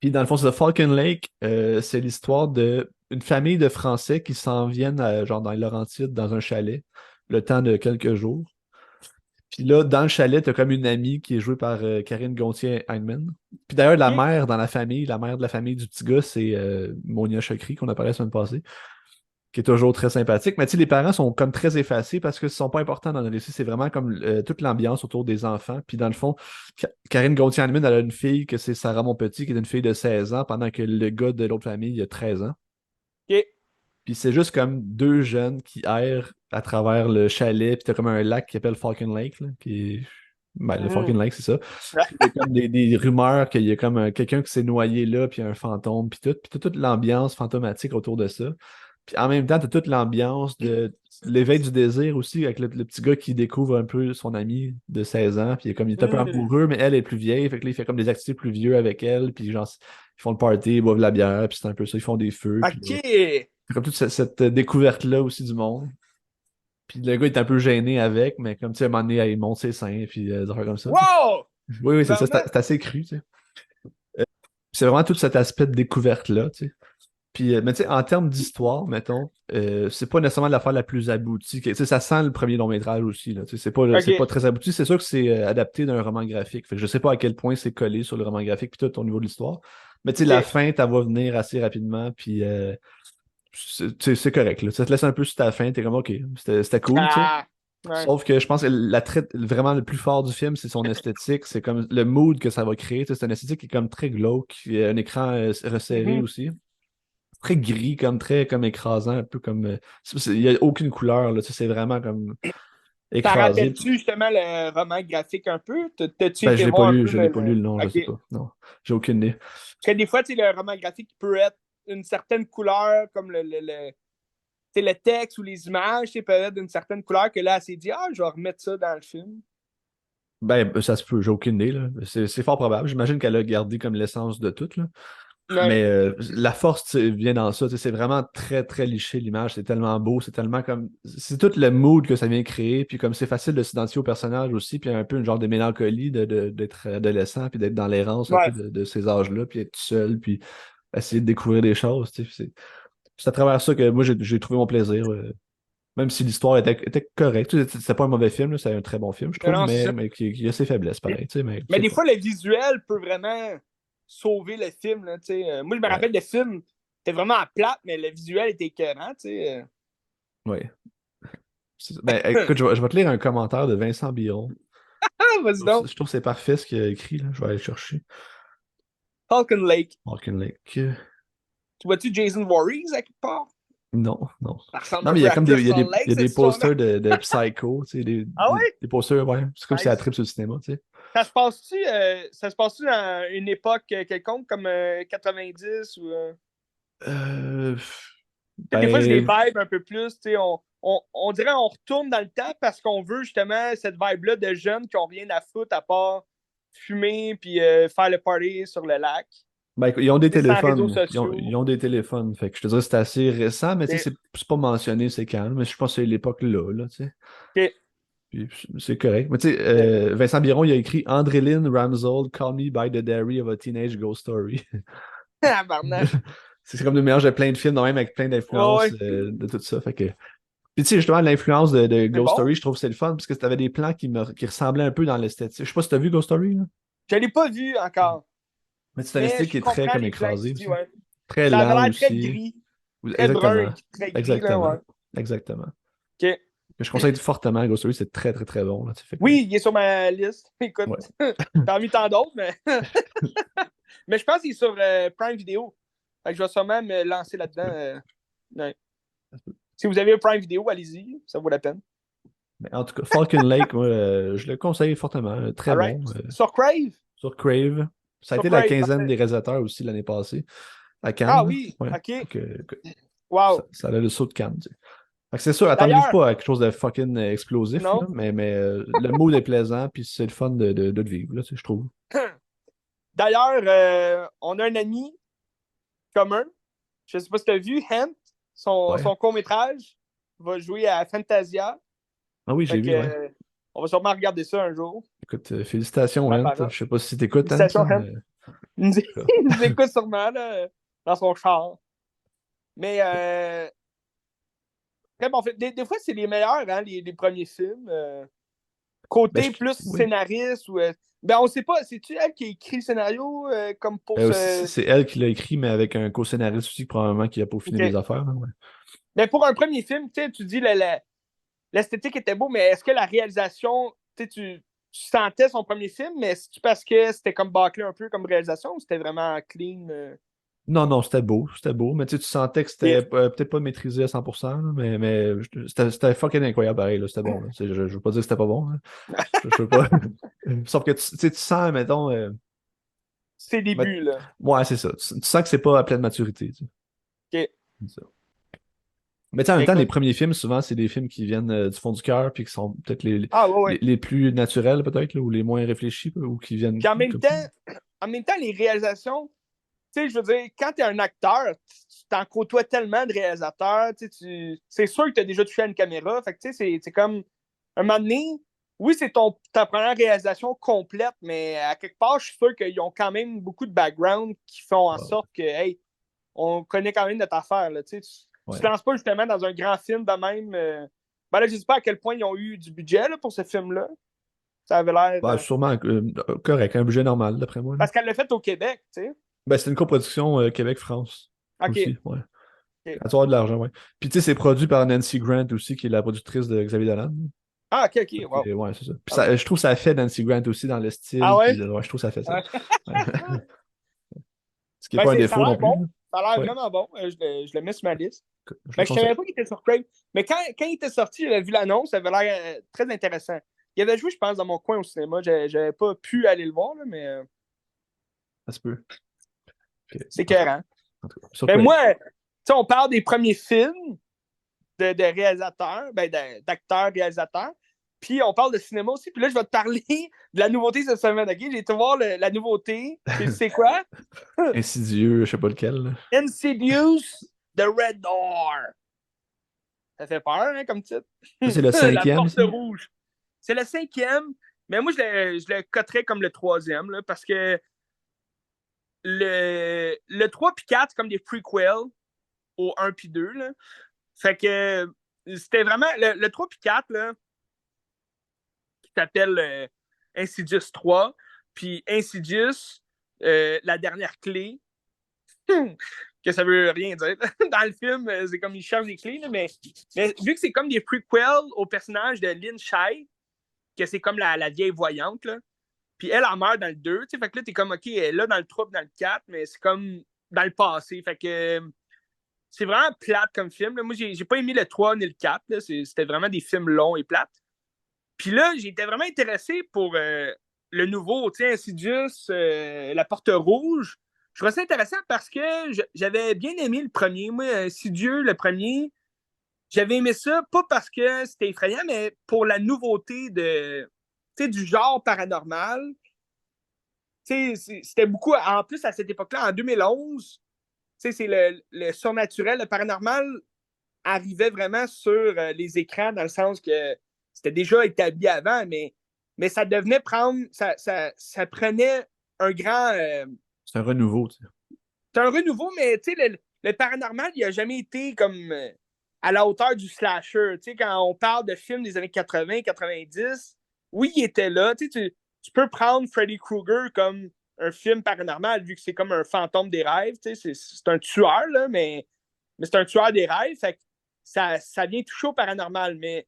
Puis dans le fond, c'est The Falcon Lake. C'est l'histoire de une famille de Français qui s'en viennent genre dans les Laurentides, dans un chalet, le temps de quelques jours. Puis là, dans le chalet, t'as comme une amie qui est jouée par Karine Gontier-Heinemann. Puis d'ailleurs, la OK? mère dans la famille, la mère de la famille du petit gars, c'est Monia Chokri, qu'on a parlé la semaine passée, qui est toujours très sympathique. Mais tu sais, les parents sont comme très effacés parce qu'ils ne sont pas importants dans le récit. C'est vraiment comme toute l'ambiance autour des enfants. Puis dans le fond, Karine Gontier-Heinemann, elle a une fille que c'est Sarah Monpetit, qui est une fille de 16 ans, pendant que le gars de l'autre famille, il a 13 ans. OK. Puis c'est juste comme deux jeunes qui errent à travers le chalet, puis t'as comme un lac qui s'appelle Falcon Lake, là, qui est... Ben, le Falcon Mhm. Lake, c'est ça. Puis il y a comme des rumeurs qu'il y a comme quelqu'un qui s'est noyé là, puis un fantôme, puis tout. Puis t'as toute l'ambiance fantomatique autour de ça. Puis en même temps, t'as toute l'ambiance de l'éveil du désir aussi, avec le petit gars qui découvre un peu son ami de 16 ans, puis il est un peu Mhm. amoureux, mais elle est plus vieille, fait que là, il fait comme des activités plus vieux avec elle, puis genre, ils font le party, ils boivent de la bière, puis c'est un peu ça, ils font des feux, puis OK. c'est comme toute cette découverte-là aussi du monde. Puis le gars est un peu gêné avec, mais comme tu sais, à un moment donné, il monte ses seins, puis des affaires comme ça. Wow! Oui, oui, c'est ça, Tabarnak! c'est assez cru, tu sais. Euh, c'est vraiment tout cet aspect de découverte-là, tu sais. Puis, mais tu sais, en termes d'histoire, mettons, c'est pas nécessairement l'affaire la plus aboutie. Tu sais, ça sent le premier long métrage aussi, là. Tu sais, c'est pas OK. très abouti. C'est sûr que c'est adapté d'un roman graphique. Fait que je sais pas à quel point c'est collé sur le roman graphique, puis tout au niveau de l'histoire. Mais tu sais, la OK. fin, t'as va venir assez rapidement, puis c'est correct, là. Ça te laisse un peu sur ta fin, t'es comme, OK, c'était cool, tu sais. Ah! Ouais. Sauf que je pense que vraiment le plus fort du film, c'est son esthétique, c'est comme le mood que ça va créer. Tu sais, c'est une esthétique qui est comme très glauque, il y a un écran resserré Mhm. aussi. Très gris, comme très comme écrasant, un peu comme. Il n'y a aucune couleur, là, tu sais, c'est vraiment comme T'en écrasé. rappelles-tu justement le roman graphique un peu? T'as-tu Ben, été voir un peu je l'ai pas lu le nom, je OK. sais pas. Non, j'ai aucune idée. Parce que des fois, tu sais, le roman graphique peut être une certaine couleur, comme le texte ou les images peuvent être d'une certaine couleur que là, elle s'est dit, ah, je vais remettre ça dans le film. Ben, ça se peut, j'ai aucune idée, là. C'est fort probable. J'imagine qu'elle a gardé comme l'essence de tout, là. Ouais, Mais la force vient dans ça. C'est vraiment très, très liché l'image. C'est tellement beau. C'est tellement comme. C'est tout le mood que ça vient créer. Puis comme c'est facile de s'identifier au personnage aussi. Puis un peu une genre de mélancolie d'être adolescent. Puis d'être dans l'errance un peu ouais. de ces âges-là. Puis être tout seul. Puis essayer de découvrir des choses. C'est à travers ça que moi, j'ai trouvé mon plaisir. Même si l'histoire était correcte. C'était pas un mauvais film. C'est un très bon film, je Non, trouve. non, c'est ça. Mais qui a ses faiblesses, pareil. Mais Mais c'est des fun. fois, le visuel peut vraiment sauver le film. Là, tu sais. Moi, je me Ouais. rappelle le film, c'était vraiment à plate, mais le visuel était écœurant. Tu sais. Ouais. Ben, écoute, je vais te lire un commentaire de Vincent Biron. Ah, vas-y donc. Je trouve que c'est parfait ce qu'il a écrit, là. Je vais aller le chercher. Falcon Lake. Falcon Lake. Tu vois-tu Jason Voorhees à quelque part? Non, non. Ça ressemble Non, un mais il y peu a à comme il Crystal y Lake, a cette des histoire-là. posters de Psycho, tu sais, Ah ouais? des posters, ouais. C'est comme si elle Nice. tripe sur le cinéma, tu sais. Ça se passe-tu dans une époque quelconque comme 90 ou. Euh, Tu sais, des fois, j'ai des ben, vibes un peu plus. Tu sais, on dirait qu'on retourne dans le temps parce qu'on veut justement cette vibe-là de jeunes qui n'ont rien à foutre à part fumer puis faire le party sur le lac. écoute, ils ont des Tu sais, sans réseaux téléphones. sociaux. Ils ont des téléphones. Fait que je te dirais que c'est assez récent, mais tu Et- sais, c'est pas mentionné, c'est quand. Mais je pense que c'est l'époque là, tu sais. ok. Puis c'est correct. Mais tu sais, Vincent Biron, il a écrit André-Lynn Ramsel, Call Me by the Diary of a Teenage Ghost Story. Tabarnak. C'est comme le mélange de plein de films, même avec plein Ouais, d'influences ouais. de tout ça. Fait que... Puis tu sais, justement, l'influence de C'est Ghost bon. Story, je trouve que c'est le fun, parce que tu avais des plans qui ressemblaient un peu dans l'esthétique. Je sais pas si tu as vu Ghost Story, là. Je ne l'ai pas vu encore. Mais c'est un Mais esthétique je qui est très comprends comme les plans que écrasé tu dis, aussi. ouais. Très Ça avait lent l'air très aussi. gris. Très brun, Exactement. très gris, là, Exactement. ouais. Exactement. Ok. Je conseille fortement Ghost Story, c'est très très très bon. Là, tu sais, fait que... Oui, il est sur ma liste. Écoute, Ouais. t'en mis tant d'autres, mais. Mais je pense qu'il est sur Prime Video. Fait que je vais sûrement me lancer là-dedans. Ouais. Si vous avez un Prime Video, allez-y, ça vaut la peine. Mais en tout cas, Falcon Lake, moi, je le conseille fortement. Très Alright. bon. Sur Crave? Sur Crave. Ça a Sur été la Crave. quinzaine des réalisateurs aussi l'année passée à Ah Cannes. oui, Ouais. ok. Fait que Wow. ça a le saut de Cannes. Tu sais. Fait que c'est sûr, attendez-vous D'ailleurs, pas à quelque chose de fucking explosif, là, non. mais le mood est plaisant, puis c'est le fun de le vivre, là, tu sais, je trouve. D'ailleurs, on a un ami commun. Je ne sais pas si tu as vu, Hent, Ouais. son court-métrage va jouer à Fantasia. Ah oui, Fait j'ai que, vu, ouais. on va sûrement regarder ça un jour. Écoute, félicitations, Ma Ant. parole. Je sais pas si t'écoutes, Ant, Félicitations, là, Hent. mais... Il nous écoute sûrement là, dans son char. Mais très bon film. Des fois, c'est les meilleurs, hein, les premiers films. Ben, Côté plus oui. scénariste ou. Ben, on sait pas, c'est-tu elle qui a écrit le scénario comme pour ce. C'est elle qui l'a écrit, mais avec un co-scénariste aussi, probablement, qui a peaufiné les Ok. affaires, là, ouais. Mais pour un premier film, tu dis l'esthétique était beau, mais est-ce que la réalisation, tu sentais son premier film, mais c'est parce que c'était comme bâclé un peu comme réalisation ou c'était vraiment clean? Non, non, c'était beau, mais tu sais, tu sentais que c'était Et- peut-être pas maîtrisé à 100%, là, mais c'était fucking incroyable, pareil, là, c'était bon, là. Tu sais, je veux pas dire que c'était pas bon, là. Je veux pas. Sauf que tu sais, tu sens, mettons, Ses ben, débuts, là. ouais, c'est ça. Tu sens que c'est pas à pleine maturité, tu sais. OK. C'est ça. Mais tu sais, en même temps, les Écoute. premiers films, souvent, c'est des films qui viennent du fond du cœur, puis qui sont peut-être Ah, ouais, ouais. les plus naturels, peut-être, là, ou les moins réfléchis, ou qui viennent Puis comme... en même temps, les réalisations, tu sais, je veux dire, quand tu es un acteur, tu t'en côtoies tellement de réalisateurs, c'est sûr que tu as déjà touché à une caméra. Fait que, tu sais, c'est comme, un moment donné, oui, c'est ta première réalisation complète, mais à quelque part, je suis sûr qu'ils ont quand même beaucoup de background qui font en Ah, sorte que, hey, on connaît quand même notre affaire, là, tu sais. Tu te ouais. lances pas justement dans un grand film de même. Ben là, je sais pas à quel point ils ont eu du budget là, pour ce film-là. Ça avait l'air. Bah, sûrement correct, un budget normal, d'après moi, là. Parce qu'elle l'a fait au Québec, tu sais. Ben, c'est une coproduction Québec-France OK. aussi, ouais. OK. À toi de l'argent, ouais. Puis tu sais, c'est produit par Nancy Grant aussi, qui est la productrice de Xavier Dolan. Ah, OK, OK. Fait Wow. que, ouais, c'est ça. Puis Ah, ouais. je trouve que ça fait Nancy Grant aussi dans le Ah style, ouais? puis ouais, je trouve que ça fait ça. Ouais. Ouais. Ce qui n'est Ben, pas un ça a défaut non l'air plus, bon. là. Ça a l'air Ouais, vraiment bon. Je le mets sur ma liste. je le Ben, je savais conseille. pas qu'il était sur Crave. Mais quand il était sorti, j'avais vu l'annonce. Ça avait l'air très intéressant. Il avait joué, je pense, dans mon coin au cinéma. J'avais pas pu aller le voir, là, mais Ça se peut. Ok. c'est écœurant. En tout cas, sur Ben, Crave. moi, tu sais, on parle des premiers films. de réalisateurs, ben d'acteurs, réalisateurs. Puis on parle de cinéma aussi. Puis là, je vais te parler de la nouveauté cette semaine. OK? J'ai été voir la nouveauté. Tu sais quoi? Insidieux, je sais pas lequel. Là. Insidious The Red Door. Ça fait peur, hein, comme titre. Ça, c'est le La cinquième, porte ça? rouge. C'est le cinquième, mais moi, je le coterais comme le troisième, là, parce que le 3 puis 4, c'est comme des prequels au 1 puis 2. Là. Fait que c'était vraiment le 3 puis 4, là, qui s'appelle Insidious 3, puis Insidious, la dernière clé, que ça veut rien dire. Dans le film, c'est comme ils cherchent des clés, là, mais vu que c'est comme des prequels au personnage de Lynn Shay, que c'est comme la vieille voyante, là, puis elle meurt dans le 2, tu sais, fait que là, t'es comme, OK, elle est là dans le 3 et dans le 4, mais c'est comme dans le passé, fait que c'est vraiment plate comme film. Là. Moi, j'ai pas aimé le 3 ni le 4, là. C'était vraiment des films longs et plates. Puis là, j'étais vraiment intéressé pour le nouveau, tu sais, Insidious, La Porte Rouge. Je trouvais ça intéressant parce que j'avais bien aimé le premier. Moi, Insidieux, le premier, j'avais aimé ça, pas parce que c'était effrayant, mais pour la nouveauté du genre paranormal. C'était beaucoup, en plus à cette époque-là, en 2011, c'est le surnaturel, le paranormal arrivait vraiment sur les écrans dans le sens que c'était déjà établi avant, mais ça devenait prendre, ça prenait un grand. C'est un renouveau, tu sais. C'est un renouveau, mais le paranormal, il n'a jamais été comme à la hauteur du slasher. Quand on parle de films des années 80, 90, oui, il était là. Tu peux prendre Freddy Krueger comme un film paranormal, vu que c'est comme un fantôme des rêves. C'est un tueur, là, mais c'est un tueur des rêves. Fait que ça vient toucher au paranormal. Mais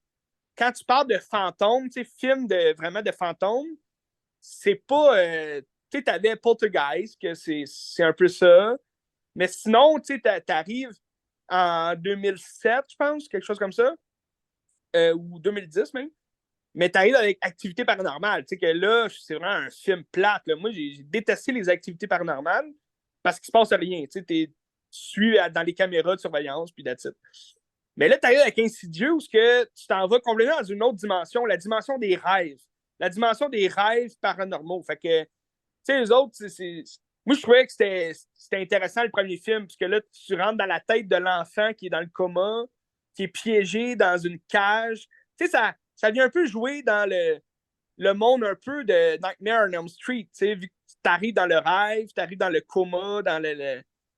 quand tu parles de fantômes, film vraiment de fantômes, c'est pas. Tu avais Poltergeist, que c'est un peu ça. Mais sinon, tu arrives en 2007, je pense, quelque chose comme ça, ou 2010 même. Mais tu arrives avec Activité paranormale. Tu sais que là, c'est vraiment un film plate. Là. Moi, j'ai détesté les activités paranormales parce qu'il se passe rien. Tu suis dans les caméras de surveillance, puis that's it. Mais là, tu arrives avec Insidieux où que tu t'en vas complètement dans une autre dimension, la dimension des rêves. La dimension des rêves paranormaux. Fait que, tu sais, les autres, moi, je trouvais que c'était intéressant le premier film, puisque là, tu rentres dans la tête de l'enfant qui est dans le coma, qui est piégé dans une cage. Tu sais, ça vient un peu jouer dans le monde un peu de Nightmare on Elm Street. Tu sais, vu que tu arrives dans le rêve, tu arrives dans le coma, dans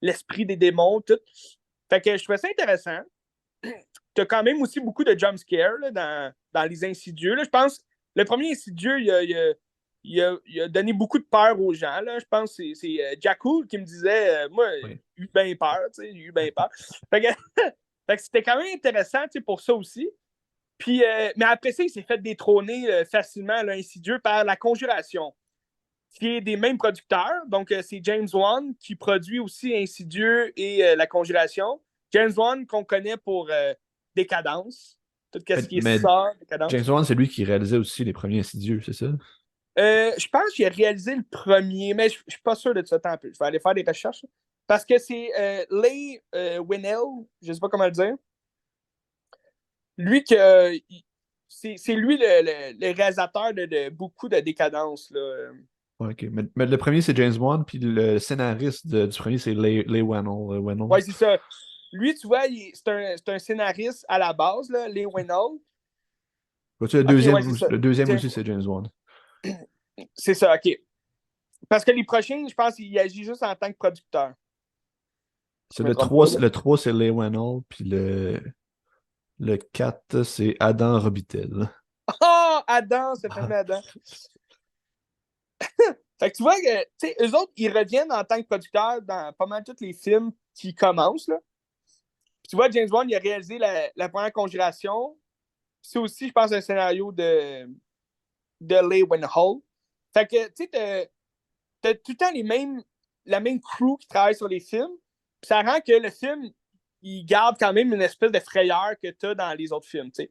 l'esprit des démons, tout. Fait que je trouvais ça intéressant. Tu as quand même aussi beaucoup de jumpscares dans les Insidieux. Là. Je pense le premier Insidieux, il a donné beaucoup de peur aux gens. Là. Je pense que c'est Jack Hood qui me disait moi, Oui. j'ai eu bien peur. J'ai eu bien peur. Fait que, fait que c'était quand même intéressant pour ça aussi. Puis, mais après ça, il s'est fait détrôner facilement, là, Insidieux, par La Conjuration, qui est des mêmes producteurs. Donc, c'est James Wan qui produit aussi Insidieux et La Conjuration. James Wan qu'on connaît pour Décadence, tout ce qui est Mais ça, Décadence. James Wan, c'est lui qui réalisait aussi les premiers Insidieux, c'est ça? Je pense qu'il a réalisé le premier, mais je ne suis pas sûr de ça tant plus. Je vais aller faire des recherches. Parce que c'est Leigh Whannell, je ne sais pas comment le dire. Lui, c'est lui le réalisateur de beaucoup de Décadence. Là. Ouais, ok. Mais le premier, c'est James Wan, puis le scénariste du premier, c'est Leigh Whannell. Whannell. Ouais, c'est ça. Lui, tu vois, c'est un scénariste à la base, là, Leigh Whannell. Vois-tu, Ok, ouais, c'est ça. le deuxième aussi, c'est James Wan. C'est ça, ok. Parce que les prochains, je pense qu'il agit juste en tant que producteur. C'est Je me trompe pas. le 3 c'est Leigh Whannell, puis le 4 c'est Adam Robitel. Oh, Adam, ce fameux Adam. Fait que tu vois que, tu sais, eux autres, ils reviennent en tant que producteurs dans pas mal tous les films qui commencent, là. Puis tu vois, James Wan, il a réalisé la première Conjuration. C'est aussi, je pense, un scénario de Leigh Whannell. Fait que, tu sais, t'as tout le temps la même crew qui travaille sur les films. Puis ça rend que le film, il garde quand même une espèce de frayeur que t'as dans les autres films, tu sais.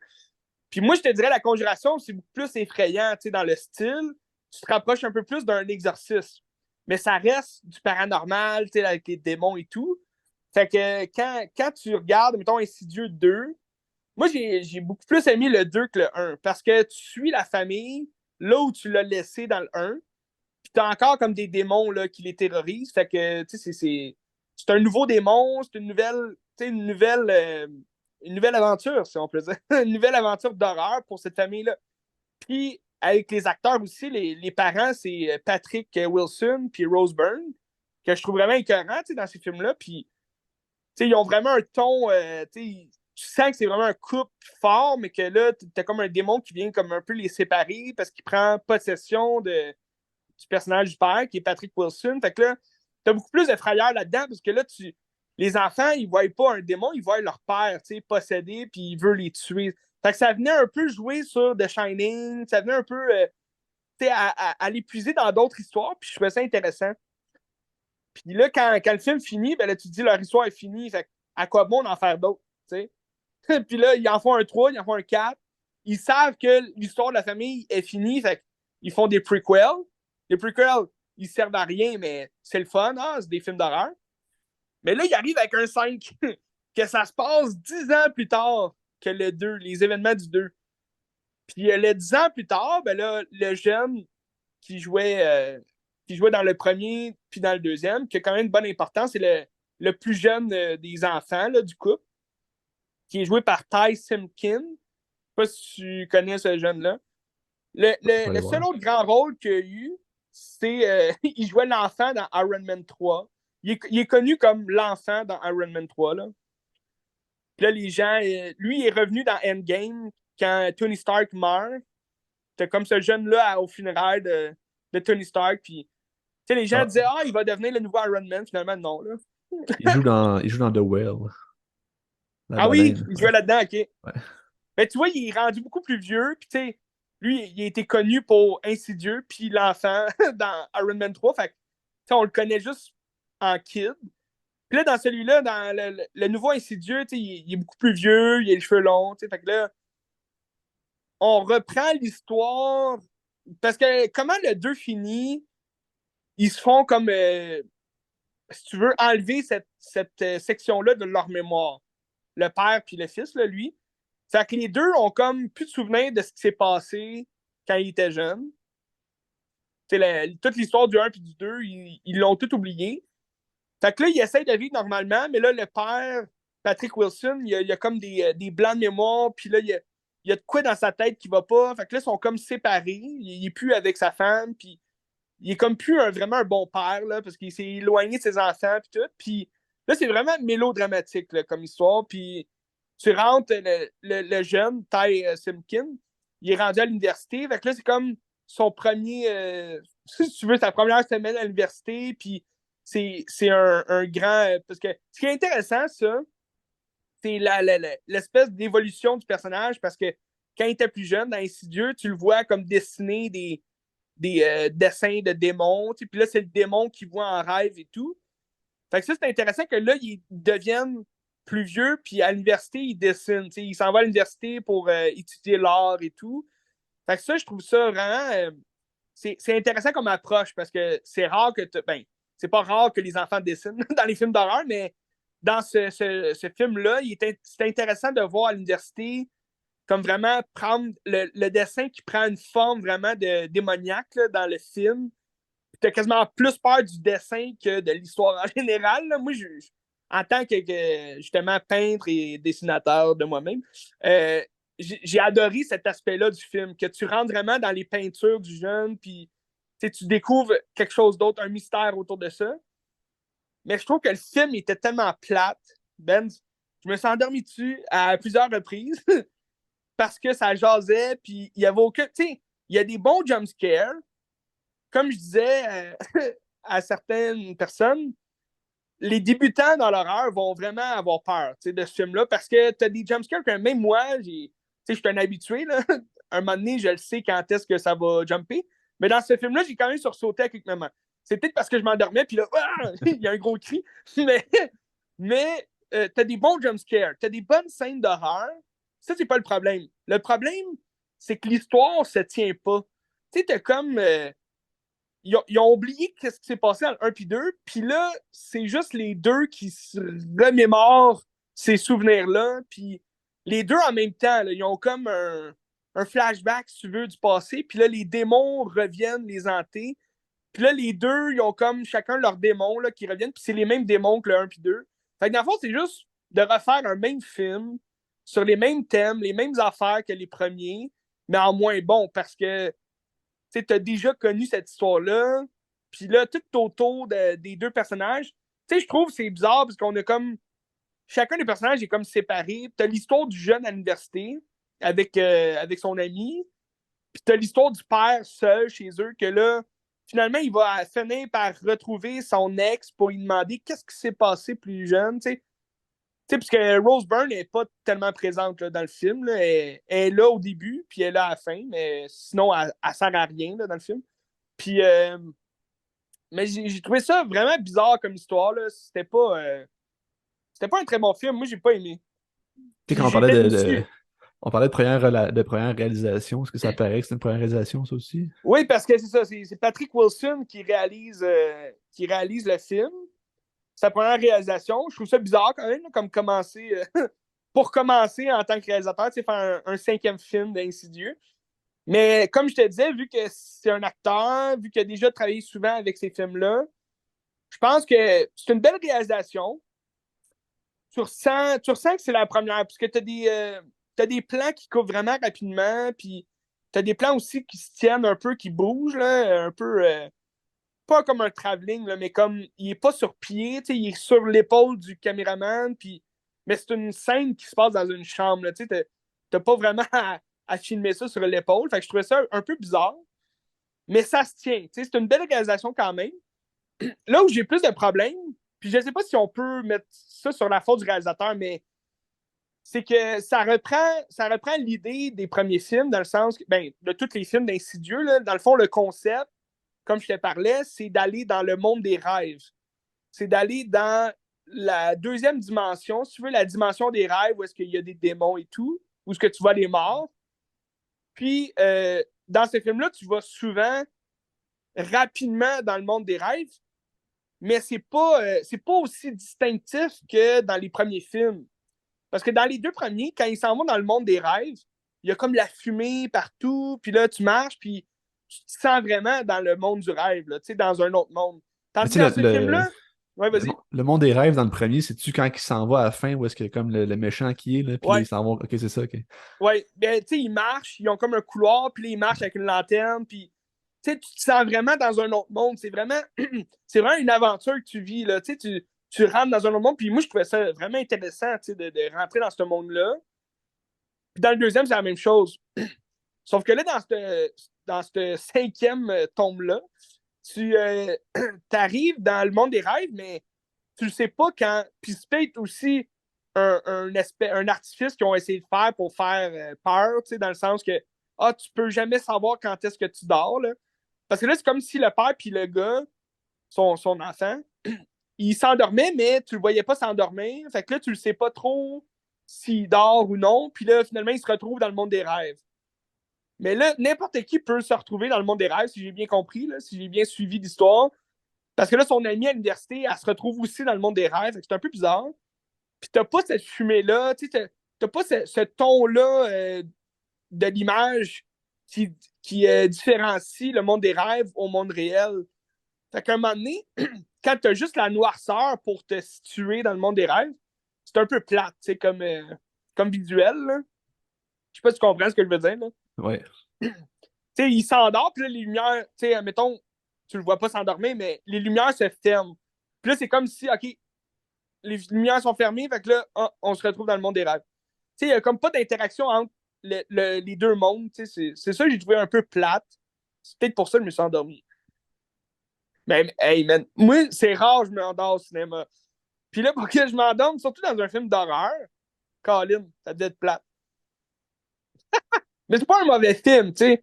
Puis moi, je te dirais, La Conjuration, c'est beaucoup plus effrayant, tu sais, dans le style. Tu te rapproches un peu plus d'un exorcisme. Mais ça reste du paranormal, tu sais, avec les démons et tout. Fait que quand tu regardes, mettons, Insidieux 2, Moi, j'ai beaucoup plus aimé le 2 que le un parce que tu suis la famille là où tu l'as laissé dans le un. Puis t'as encore comme des démons là, qui les terrorisent. Fait que, tu sais, c'est un nouveau démon, c'est une nouvelle aventure, si on peut dire. Une nouvelle aventure d'horreur pour cette famille-là. Puis, avec les acteurs aussi, les parents, c'est Patrick Wilson puis Rose Byrne, que je trouve vraiment écœurant, tu sais, dans ces films-là. Puis, tu sais, ils ont vraiment un ton, tu sens que c'est vraiment un couple fort, mais que là, t'as comme un démon qui vient comme un peu les séparer parce qu'il prend possession du personnage du père, qui est Patrick Wilson. Fait que là, t'as beaucoup plus de frayeur là-dedans, parce que là, les enfants, ils voient pas un démon, ils voient leur père, possédé, puis il veut les tuer. Fait que ça venait un peu jouer sur The Shining, ça venait un peu, à l'épuiser dans d'autres histoires, puis je trouvais ça intéressant. Puis là, quand le film finit, ben là, tu te dis, leur histoire est finie, fait à quoi bon d'en faire d'autres, tu sais? Puis là, ils en font un 3, ils en font un 4. Ils savent que l'histoire de la famille est finie, fait ils font des prequels. Les prequels, ils servent à rien, mais c'est le fun, hein? C'est des films d'horreur. Mais là, ils arrivent avec un 5, que ça se passe 10 ans plus tard que le 2, les événements du 2. Puis le 10 ans plus tard, ben là, le jeune qui jouait, qui jouait dans le premier puis dans le deuxième, qui a quand même une bonne importance, c'est le plus jeune des enfants là, du couple, qui est joué par Ty Simpkin. Je ne sais pas si tu connais ce jeune-là. Je vais aller Le seul voir. autre grand rôle qu'il a eu, c'est il jouait l'enfant dans Iron Man 3. Il est connu comme l'enfant dans Iron Man 3. Là. Puis là, les gens, lui, il est revenu dans Endgame quand Tony Stark meurt. C'était comme ce jeune-là au funérailles de Tony Stark. Puis, les gens Ah, disaient, ah, il va devenir le nouveau Iron Man. Finalement, non. Là. il joue dans The Whale, la Ah oui, baleine. il Ouais. jouait là-dedans, OK. Ouais. Mais tu vois, il est rendu beaucoup plus vieux. Puis, tu sais, lui, il a été connu pour Insidieux, puis l'enfant dans Iron Man 3. Fait que, on le connaît juste en kid. Puis là, dans celui-là, dans le nouveau Insidieux, il est beaucoup plus vieux, il a les cheveux longs. Fait que là, on reprend l'histoire. Parce que comment le 2 finit, ils se font comme, si tu veux, enlever cette section-là de leur mémoire. Le père puis le fils, là, lui. Fait que les deux ont comme plus de souvenirs de ce qui s'est passé quand ils étaient jeunes. Toute l'histoire du un puis du 2, ils l'ont tout oublié. Fait que là, ils essayent de vivre normalement, mais là, le père, Patrick Wilson, il a comme des blancs de mémoire, puis là, il y a de quoi dans sa tête qui va pas. Fait que là, ils sont comme séparés. Il est plus avec sa femme, puis il est comme plus vraiment un bon père, là, parce qu'il s'est éloigné de ses enfants, puis tout. Puis là, c'est vraiment mélodramatique, là, comme histoire. Puis tu rentres, le jeune, Ty Simpkin, il est rendu à l'université. Fait que là, c'est comme son premier, si tu veux, sa première semaine à l'université. Puis c'est un grand. Parce que ce qui est intéressant, ça, c'est l'espèce d'évolution du personnage. Parce que quand il était plus jeune, dans Insidieux, tu le vois comme dessiner des dessins de démons. Puis là, c'est le démon qui voit en rêve et tout. Fait que ça, c'est intéressant que là, ils deviennent plus vieux, puis à l'université, ils dessinent. Il s'en va à l'université pour étudier l'art et tout. Fait que ça, je trouve ça vraiment. C'est intéressant comme approche parce que c'est rare que. Ben, c'est pas rare que les enfants dessinent dans les films d'horreur, mais dans ce film-là, c'est intéressant de voir à l'université comme vraiment prendre le dessin qui prend une forme vraiment démoniaque là, dans le film. Tu as quasiment plus peur du dessin que de l'histoire en général. Là. Moi, en tant que, justement peintre et dessinateur de moi-même, j'ai adoré cet aspect-là du film, que tu rentres vraiment dans les peintures du jeune, puis tu découvres quelque chose d'autre, un mystère autour de ça. Mais je trouve que le film était tellement plate, Ben. Je me suis endormi dessus à plusieurs reprises parce que ça jasait, puis il y avait aucun. Tu sais, il y a des bons jumpscares. Comme je disais à certaines personnes, les débutants dans l'horreur vont vraiment avoir peur de ce film-là parce que tu as des jumpscares que même moi, je suis un habitué. Là. Un moment donné, je le sais quand est-ce que ça va jumper. Mais dans ce film-là, j'ai quand même sursauté à quelques moments. C'est peut-être parce que je m'endormais, puis là, il y a un gros cri. Mais tu as des bons jumpscares, tu as des bonnes scènes d'horreur. Ça, c'est pas le problème. Le problème, c'est que l'histoire se tient pas. Tu sais, t'as comme. Ils ont oublié ce qui s'est passé dans le 1 puis 2, puis là, c'est juste les deux qui se remémorent ces souvenirs-là, puis les deux en même temps, là, ils ont comme un flashback, si tu veux, du passé, puis là, les démons reviennent les hanter. Puis là, les deux, ils ont comme chacun leurs démons là, qui reviennent, puis c'est les mêmes démons que le 1 puis 2. Fait que dans le fond, c'est juste de refaire un même film sur les mêmes thèmes, les mêmes affaires que les premiers, mais en moins bon, parce que tu as déjà connu cette histoire-là, puis là, tout autour des deux personnages, tu sais, je trouve que c'est bizarre, parce qu'on a comme chacun des personnages est comme séparé. Tu as l'histoire du jeune à l'université avec son ami, puis tu as l'histoire du père seul chez eux, que là, finalement, il va finir par retrouver son ex pour lui demander qu'est-ce qui s'est passé plus jeune, tu sais. Tu sais, parce que Rose Byrne n'est pas tellement présente là, dans le film. Là. Elle est là au début, puis elle est là à la fin, mais sinon, elle sert à rien là, dans le film. Puis, mais j'ai trouvé ça vraiment bizarre comme histoire. Là. C'était pas un très bon film. Moi, j'ai pas aimé. Tu sais, Puis quand j'étais déçu. on parlait de première réalisation, est-ce que ça paraît que c'est une première réalisation, ça aussi? Oui, parce que c'est ça, c'est Patrick Wilson qui réalise le film. Sa première réalisation. Je trouve ça bizarre quand même, là, comme commencer pour commencer en tant que réalisateur, tu sais, faire un cinquième film d'Insidieux. Mais comme je te disais, vu que c'est un acteur, vu qu'il a déjà travaillé souvent avec ces films-là, je pense que c'est une belle réalisation. Tu ressens que c'est la première, parce que t'as des plans qui coupent vraiment rapidement, puis t'as des plans aussi qui se tiennent un peu, qui bougent, là, un peu, pas comme un travelling, là, mais comme il est pas sur pied, il est sur l'épaule du caméraman, puis mais c'est une scène qui se passe dans une chambre. Tu t'as pas vraiment à filmer ça sur l'épaule. Fait que je trouvais ça un peu bizarre, mais ça se tient. C'est une belle réalisation quand même. Là où j'ai plus de problèmes, puis je sais pas si on peut mettre ça sur la faute du réalisateur, mais c'est que ça reprend l'idée des premiers films, dans le sens ben, de tous les films d'Insidieux. Là. Dans le fond, le concept, comme je te parlais, c'est d'aller dans le monde des rêves. C'est d'aller dans la deuxième dimension, si tu veux, la dimension des rêves, où est-ce qu'il y a des démons et tout, où est-ce que tu vois les morts. Puis, dans ce film-là, tu vas souvent rapidement dans le monde des rêves, mais c'est pas aussi distinctif que dans les premiers films. Parce que dans les deux premiers, quand ils s'en vont dans le monde des rêves, il y a comme la fumée partout, puis là, tu marches, puis tu te sens vraiment dans le monde du rêve, là, dans un autre monde. Mais Tandis tu que sais, dans ce film-là, ouais, vas-y. le monde des rêves dans le premier, c'est-tu quand il s'en va à la fin, où est-ce que comme le méchant qui est, là, puis là, ils Ouais, s'en vont. Ok, c'est ça, ok. ouais. Ben, tu sais, ils marchent, ils ont comme un couloir, puis là, ils marchent avec une lanterne, puis tu sais, tu te sens vraiment dans un autre monde. C'est vraiment, c'est vraiment une aventure que tu vis, là. Tu rentres dans un autre monde, puis moi, je trouvais ça vraiment intéressant, de rentrer dans ce monde-là. Puis dans le deuxième, c'est la même chose. Sauf que là, dans ce cinquième tome-là, tu arrives dans le monde des rêves, mais tu ne sais pas quand. Puis c'est peut-être aussi un artifice qu'ils ont essayé de faire pour faire peur, dans le sens que tu peux jamais savoir quand est-ce que tu dors. Là. Parce que là, c'est comme si le père puis le gars, son enfant, il s'endormait, mais tu le voyais pas s'endormir. Fait que là, tu le sais pas trop s'il dort ou non. Puis là, finalement, il se retrouve dans le monde des rêves. Mais là, n'importe qui peut se retrouver dans le monde des rêves, si j'ai bien compris, là, si j'ai bien suivi l'histoire. Parce que là, son amie à l'université, elle se retrouve aussi dans le monde des rêves. C'est un peu bizarre. Puis t'as pas cette fumée-là, tu sais, t'as pas ce ton-là de l'image qui différencie le monde des rêves au monde réel. Fait qu'à un moment donné, quand t'as juste la noirceur pour te situer dans le monde des rêves, c'est un peu plate, tu sais, comme visuel. Là. Je sais pas si tu comprends ce que je veux dire. Là. Ouais. Tu sais, il s'endort, puis là, les lumières, tu sais, mettons, tu le vois pas s'endormir, mais les lumières se ferment. Puis là, c'est comme si, OK, les lumières sont fermées, fait que là, on se retrouve dans le monde des rêves. Tu sais, il n'y a comme pas d'interaction entre les deux mondes. Tu sais, c'est ça que j'ai trouvé un peu plate. C'est peut-être pour ça que je me suis endormi. Mais, hey, man, moi, c'est rare que je m'endors au cinéma. Puis là, pour que je m'endorme, surtout dans un film d'horreur, Colin, ça devait être plate. Mais c'est pas un mauvais film, tu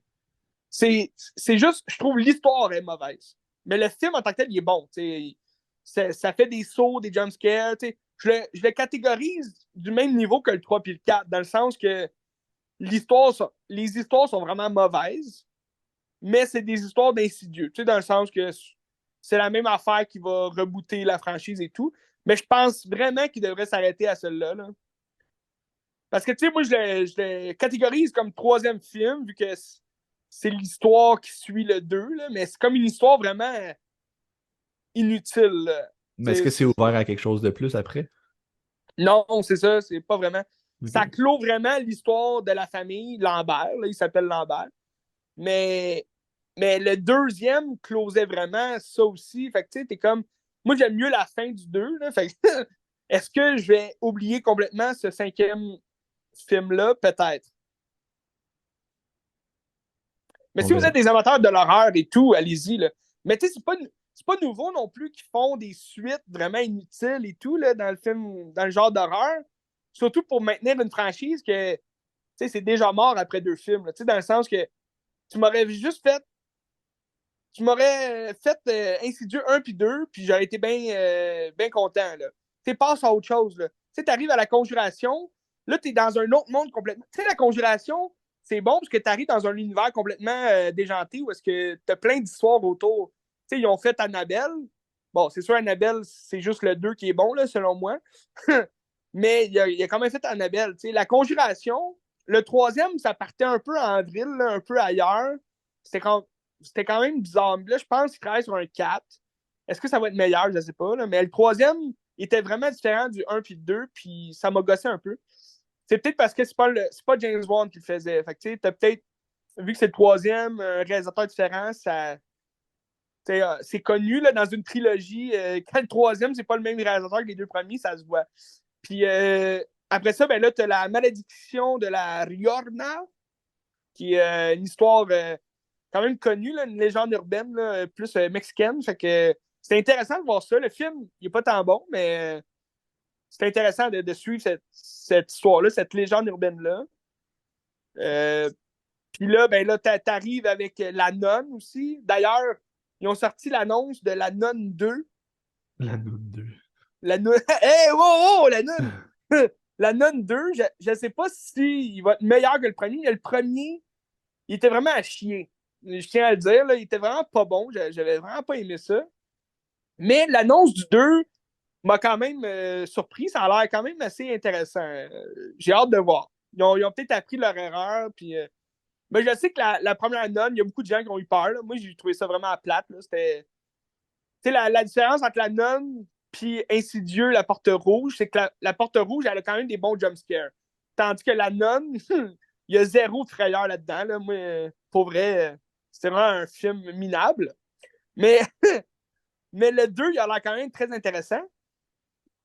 sais. C'est juste, je trouve l'histoire est mauvaise. Mais le film en tant que tel, il est bon. Ça fait des sauts, des jumpscares. Je le catégorise du même niveau que le 3 et le 4, dans le sens que les histoires sont vraiment mauvaises, mais c'est des histoires d'insidieux. Dans le sens que c'est la même affaire qui va rebooter la franchise et tout. Mais je pense vraiment qu'il devrait s'arrêter à celle-là. Là. Parce que, tu sais, moi, je le catégorise comme troisième film, vu que c'est l'histoire qui suit le 2, là, mais c'est comme une histoire vraiment inutile. Là. Mais est-ce que c'est ouvert à quelque chose de plus après? Non, c'est ça, c'est pas vraiment. Ça Ok. clôt vraiment l'histoire de la famille Lambert, là, il s'appelle Lambert. Mais, mais le deuxième closait vraiment ça aussi. Fait que tu sais, t'es comme. Moi, j'aime mieux la fin du 2. Là, fait que, est-ce que je vais oublier complètement ce cinquième film-là? Peut-être. Mais On si vous êtes verra. des amateurs de l'horreur et tout, allez-y. Là. Mais tu sais, c'est pas nouveau non plus qu'ils font des suites vraiment inutiles et tout là, dans le film, dans le genre d'horreur. Surtout pour maintenir une franchise que c'est déjà mort après 2 films. Là, dans le sens que tu m'aurais juste fait. Tu m'aurais fait Insidieux 1 puis 2, puis j'aurais été bien content. Là. Tu passes à autre chose. Tu arrives à la Conjuration, là, tu es dans un autre monde complètement. Tu sais, la Conjuration, c'est bon parce que tu arrives dans un univers complètement déjanté où est-ce que tu as plein d'histoires autour. Tu sais, ils ont fait Annabelle. Bon, c'est sûr, Annabelle, c'est juste le 2 qui est bon, là, selon moi. Mais il a quand même fait Annabelle. Tu sais. La Conjuration, le troisième, ça partait un peu en vrille, là, un peu ailleurs. C'était quand même bizarre. Là, je pense qu'il travaille sur un 4. Est-ce que ça va être meilleur? Je ne sais pas. Là. Mais le troisième il était vraiment différent du 1 puis du 2, puis ça m'a gossé un peu. C'est peut-être parce que c'est pas James Wan qui le faisait. Fait que tu sais, t'as peut-être, vu que c'est le troisième, un réalisateur différent, c'est connu là, dans une trilogie. Quand le troisième, c'est pas le même réalisateur que les 2 premiers, ça se voit. Puis après ça, ben là, tu as la malédiction de la Riorna, qui est une histoire quand même connue, là, une légende urbaine, là, plus mexicaine. Fait que c'est intéressant de voir ça. Le film, il n'est pas tant bon, mais c'est intéressant de suivre cette histoire-là, cette légende urbaine-là. Euh, Puis là, ben là, t'arrives avec La Nonne aussi. D'ailleurs, ils ont sorti l'annonce de La Nonne 2. La Note 2. La Nonne. Hey, wow, wow, La Nonne! La Nonne 2, je ne sais pas s'il va être meilleur que le premier. Le premier, il était vraiment à chier. Je tiens à le dire, là, il était vraiment pas bon. J'avais vraiment pas aimé ça. Mais l'annonce du 2 m'a quand même surpris. Ça a l'air quand même assez intéressant. J'ai hâte de voir. Ils ont peut-être appris leur erreur. Puis, mais je sais que la première nonne, il y a beaucoup de gens qui ont eu peur. Là. Moi, j'ai trouvé ça vraiment plate. Là. C'était. Tu sais, la différence entre la nonne puis Insidieux, la porte rouge, c'est que la porte rouge, elle a quand même des bons jumpscares. Tandis que la nonne, il y a zéro frayeur là-dedans. Là. Moi, pour vrai, c'était vraiment un film minable. Mais, mais le 2, il a l'air quand même très intéressant.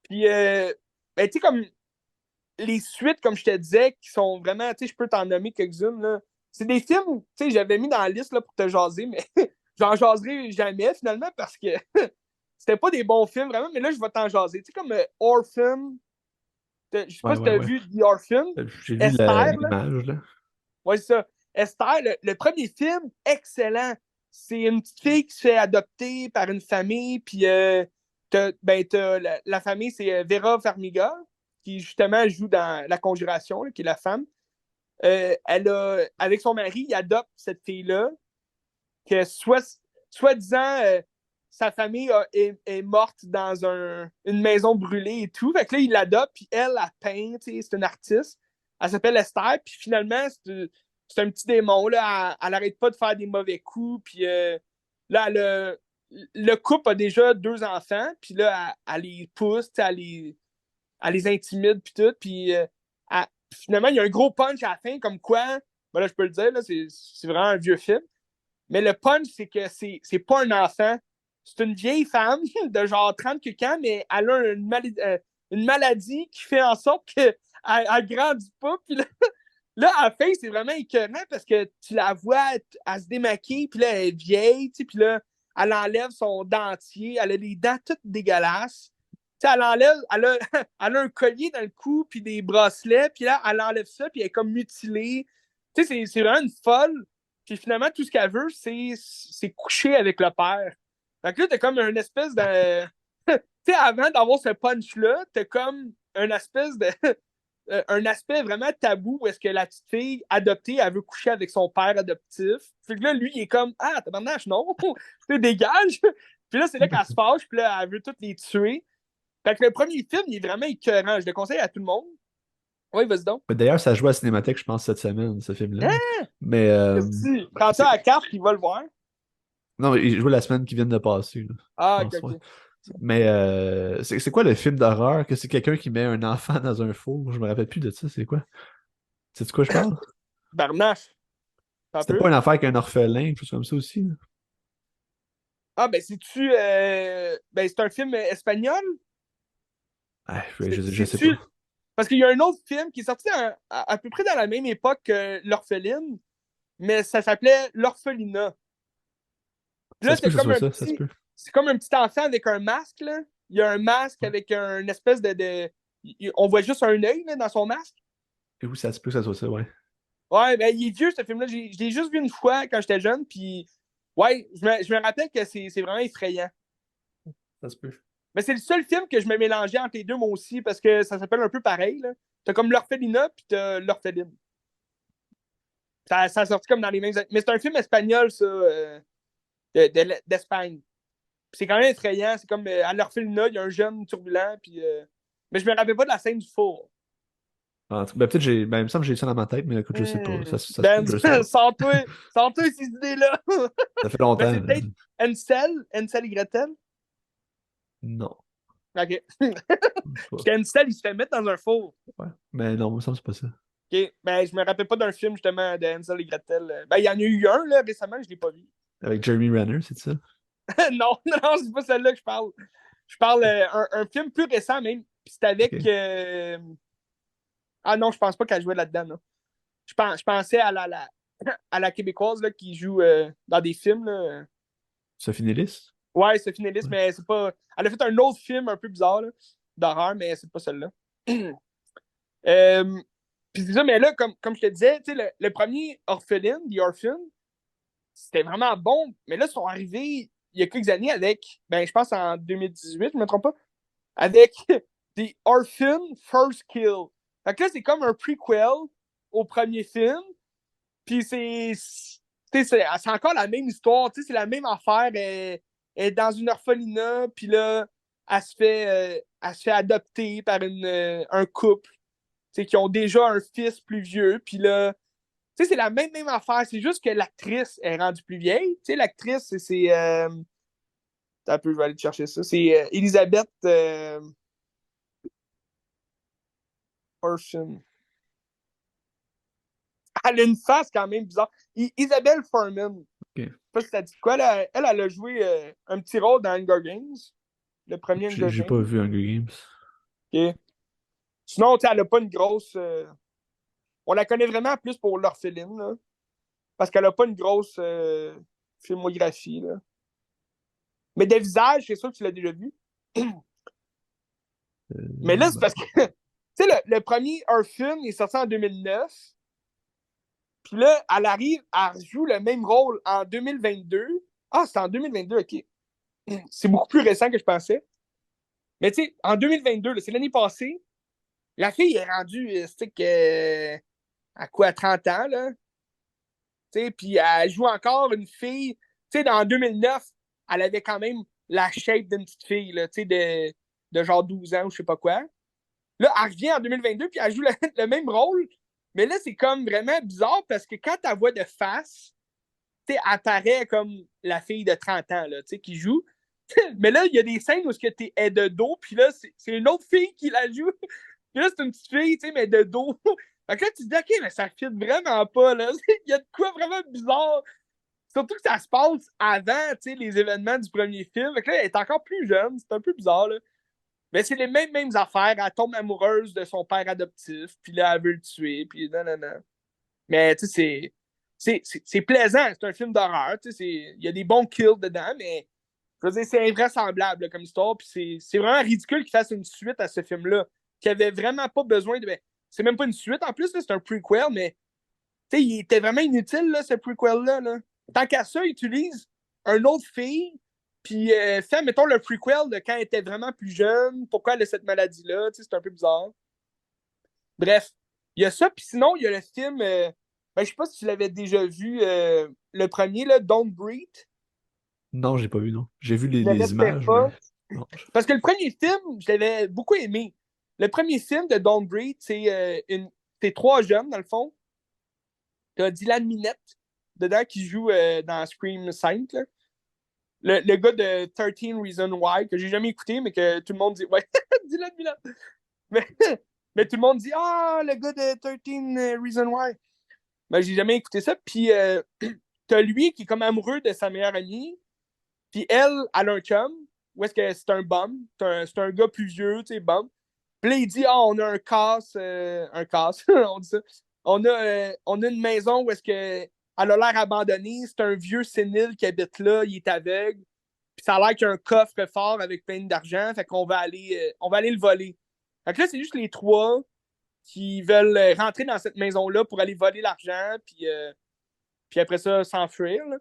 Puis, ben, tu sais, comme les suites, comme je te disais, qui sont vraiment, tu sais, je peux t'en nommer quelques-unes, là. C'est des films, tu sais, j'avais mis dans la liste là, pour te jaser, mais j'en jaserai jamais finalement parce que c'était pas des bons films vraiment, mais là, je vais t'en jaser. Tu sais, comme Orphan, je sais pas Ouais, si ouais, t'as ouais. vu The Orphan, J'ai vu Esther, là. l'image, là. Ouais, c'est ça. Esther, le premier film, excellent. C'est une petite fille qui se fait adopter par une famille, puis la famille, c'est Vera Farmiga, qui justement joue dans La Conjuration, là, qui est la femme. Avec son mari, il adopte cette fille-là, que soi-disant, sa famille est morte dans une maison brûlée et tout. Fait que là, il l'adopte, puis elle peint, c'est une artiste. Elle s'appelle Esther, puis finalement, c'est un petit démon, là. Elle arrête pas de faire des mauvais coups, puis là, le couple a déjà 2 enfants, puis là, elle les pousse, elle les intimide, puis tout, puis finalement, il y a un gros punch à la fin, comme quoi, ben là, je peux le dire, là, c'est vraiment un vieux film, mais le punch, c'est que c'est pas un enfant. C'est une vieille femme de genre 30 quelques ans, mais elle a une maladie qui fait en sorte qu'elle elle grandit pas. Puis là, à la fin, c'est vraiment écœurant parce que tu la vois, elle se démaquille, puis là, elle est vieille, puis là, elle enlève son dentier, elle a les dents toutes dégueulasses. Elle enlève, elle a un collier dans le cou, puis des bracelets, puis là, elle enlève ça, puis elle est comme mutilée. C'est vraiment une folle. Puis finalement, tout ce qu'elle veut, c'est coucher avec le père. Donc là, t'as comme une espèce de. Tu sais, avant d'avoir ce punch-là, t'as comme une espèce de. Un aspect vraiment tabou où est-ce que la petite fille adoptée, elle veut coucher avec son père adoptif. Fait que là, lui, il est comme ah, tabarnak, non, tu dégage. Puis là, c'est là qu'elle se fâche, puis là, elle veut toutes les tuer. Fait que le premier film, il est vraiment écœurant. Je le conseille à tout le monde. Oui, vas-y donc. Mais d'ailleurs, ça jouait à la Cinémathèque, je pense, cette semaine, ce film-là. Hein? Mais Qu'est-ce que prends ça c'est- à la carte, puis va le voir. non, mais il jouait la semaine qui vient de passer, là, je Ah, ok, pense, ouais. ok. Mais c'est quoi le film d'horreur que c'est quelqu'un qui met un enfant dans un four? Je me rappelle plus de ça, c'est quoi? C'est de quoi je parle? Barnache. Un C'était peu. pas une affaire avec un orphelin, quelque chose comme ça aussi, là? Ah, ben, c'est-tu. Ben, c'est un film espagnol? Ah, je sais C'est-tu. pas. Parce qu'il y a un autre film qui est sorti à peu près dans la même époque que L'Orpheline, mais ça s'appelait L'Orphelinat. Ça Là, se peut t'as que ce comme soit un ça, ça se petit. peut. C'est comme un petit enfant avec un masque, là. Il y a un masque Ouais. avec une espèce On voit juste un œil là, dans son masque. Et oui, ça se peut que ça soit ça, ouais. Ouais, ben il est vieux ce film-là. Je l'ai juste vu une fois quand j'étais jeune, puis ouais, je me rappelle que c'est vraiment effrayant. Ça se peut. Mais c'est le seul film que je me mélangeais entre les deux, moi aussi, parce que ça s'appelle un peu pareil. Là. T'as comme l'orphelinat, puis t'as l'orpheline. Ça a sorti comme dans les mêmes. Mais c'est un film espagnol, ça, d'Espagne. C'est quand même effrayant. C'est comme à l'orphelinat, il y a un jeune turbulent, puis. Mais je me rappelle pas de la scène du four. Ben, peut-être ben, il me semble que j'ai ça dans ma tête, mais écoute, je sais pas. Ça se peut, Ben, je sais pas. sans toi ces idées-là. Ça fait Ben, longtemps, c'est là. peut-être Ansel et Gretel. Non. OK. Je sais pas. Parce qu'Ansel, il se fait mettre dans un four. Ouais. Mais non, moi, ça me semble que c'est pas ça. OK. Ben, je me rappelle pas d'un film, justement, d'Ansel et Gretel. Ben, il y en a eu un, là, récemment, je l'ai pas vu. Avec Jeremy Renner, c'est ça? Non, non, c'est pas celle-là que je parle. Je parle un film plus récent, même. Puis c'est avec. Ok. Ah non, je pense pas qu'elle jouait là-dedans, là. Je pensais à la québécoise, là, qui joue dans des films, là. Sophie Nélis? Ouais, c'est finaliste, Ouais. mais c'est pas. Elle a fait un autre film un peu bizarre, là, d'horreur, mais c'est pas celle-là. Euh, Puis c'est ça, mais là, comme je te disais, le premier Orpheline, The Orphan, c'était vraiment bon, mais là, ils sont arrivés il y a quelques années avec, ben, je pense en 2018, je me trompe pas, avec The Orphan First Kill. Fait que là, c'est comme un prequel au premier film, puis c'est encore la même histoire, c'est la même affaire. Elle est dans une orphelinat, puis là, elle se fait adopter par un couple qui ont déjà un fils plus vieux, puis là, c'est la même affaire, c'est juste que l'actrice est rendue plus vieille. L'actrice, c'est un peu, je vais aller te chercher ça. C'est Elisabeth Orson. Elle a une face quand même bizarre. Isabelle Furman. Ok. Je sais pas si t'as dit quoi. Elle a joué un petit rôle dans Hunger Games. Le premier Hunger J'ai pas Games. vu Hunger Games. Ok. Sinon, elle a pas une grosse. On la connaît vraiment plus pour l'orpheline, là, parce qu'elle a pas une grosse filmographie. Là. Mais des visages, c'est sûr que tu l'as déjà vu. Mais là, c'est Ben, parce que, le premier Orphan est sorti en 2009. Puis là, elle arrive, elle joue le même rôle en 2022. Ah, c'est en 2022, OK. C'est beaucoup plus récent que je pensais. Mais tu sais, en 2022, là, c'est l'année passée, la fille est rendue, à quoi, à 30 ans, là? Puis elle joue encore une fille. Tu sais, dans 2009, elle avait quand même la shape d'une petite fille, là, de genre 12 ans ou je sais pas quoi. Là, elle revient en 2022 puis elle joue le même rôle. Mais là, c'est comme vraiment bizarre parce que quand ta voix de face, tu sais, apparaît comme la fille de 30 ans, là, qui joue. Mais là, il y a des scènes où tu es de dos, puis là, c'est une autre fille qui la joue. Puis là, c'est une petite fille, mais de dos. Fait que là, tu te dis, OK, mais ça fit vraiment pas, là. Il y a de quoi vraiment bizarre. Surtout que ça se passe avant, les événements du premier film. Fait que là, elle est encore plus jeune. C'est un peu bizarre, là. Mais c'est les mêmes affaires. Elle tombe amoureuse de son père adoptif, puis là, elle veut le tuer, puis non, non, non. Mais, tu sais, c'est plaisant. C'est un film d'horreur. Il y a des bons kills dedans, mais je veux dire, c'est invraisemblable là, comme histoire. Puis c'est vraiment ridicule qu'ils fassent une suite à ce film-là, qui avait vraiment pas besoin de. Ben, c'est même pas une suite en plus, c'est un prequel, mais il était vraiment inutile, là, ce prequel-là. Là. Tant qu'à ça, utilise un autre fille, puis fait, mettons, le prequel de quand elle était vraiment plus jeune, pourquoi elle a cette maladie-là. C'est un peu bizarre. Bref, il y a ça, puis sinon, il y a le film. Ben, je sais pas si tu l'avais déjà vu, le premier, là, Don't Breathe. non, j'ai pas vu, non. J'ai vu Je ne les l'avais images, mais. pas. Non. Parce que le premier film, je l'avais beaucoup aimé. le premier film de Don't Breathe, c'est 3 jeunes, dans le fond. T'as Dylan Minette dedans qui joue dans Scream 5. Là. Le gars de 13 Reasons Why, que j'ai jamais écouté, mais que tout le monde dit. Ouais, Dylan Minette. Mais, mais tout le monde dit ah, le gars de 13 Reasons Why. Ben, j'ai jamais écouté ça. Puis t'as lui qui est comme amoureux de sa meilleure amie. Puis elle a un chum. Ou est-ce que c'est un bum? C'est un gars plus vieux, tu sais, bum. Puis là, il dit ah, on a un casse, on dit ça. On a une maison où est-ce que elle a l'air abandonnée. C'est un vieux sénile qui habite là, il est aveugle. Puis ça a l'air qu'il y a un coffre fort avec plein d'argent. Fait qu'on va aller le voler. Fait que là, c'est juste les trois qui veulent rentrer dans cette maison-là pour aller voler l'argent, puis après ça, s'enfuir. Là.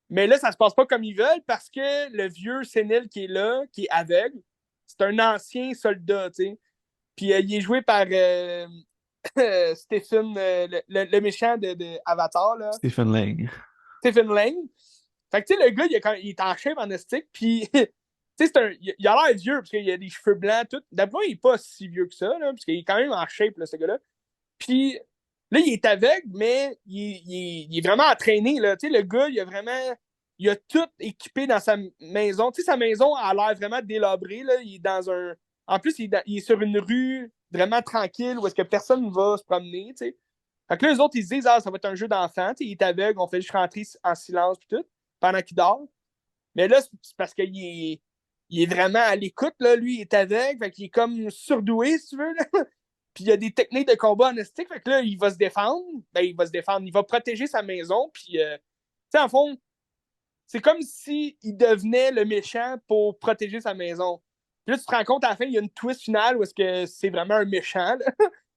Mais là, ça se passe pas comme ils veulent parce que le vieux sénile qui est là, qui est aveugle, c'est un ancien soldat, tu sais. Puis il est joué par Stephen, le méchant de Avatar, là. Stephen Lang. Stephen Lang. Fait que, tu sais, le gars, il est en shape en estique, puis, tu sais, il a l'air vieux, parce qu'il a des cheveux blancs, tout. D'après moi, il est pas si vieux que ça, là, parce qu'il est quand même en shape, là, ce gars-là. Puis, là, il est aveugle, mais il est vraiment entraîné, là. Tu sais, le gars, il a tout équipé dans sa maison. Tu sais, sa maison a l'air vraiment délabrée, là. Il est dans un... En plus, il est sur une rue vraiment tranquille, où est-ce que personne ne va se promener, tu sais. Fait que là, les autres, ils se disent, ah, ça va être un jeu d'enfant. Il est aveugle, on fait juste rentrer en silence puis tout, pendant qu'il dort. Mais là, c'est parce il est vraiment à l'écoute, là. Lui, il est aveugle, fait qu'il est comme surdoué, si tu veux, là. Puis il y a des techniques de combat en estique, fait que là, il va se défendre. Ben, il va se défendre, il va protéger sa maison, puis, tu sais, en fond, c'est comme s'il devenait le méchant pour protéger sa maison. Puis là, tu te rends compte, à la fin, il y a une twist finale où est-ce que c'est vraiment un méchant, là.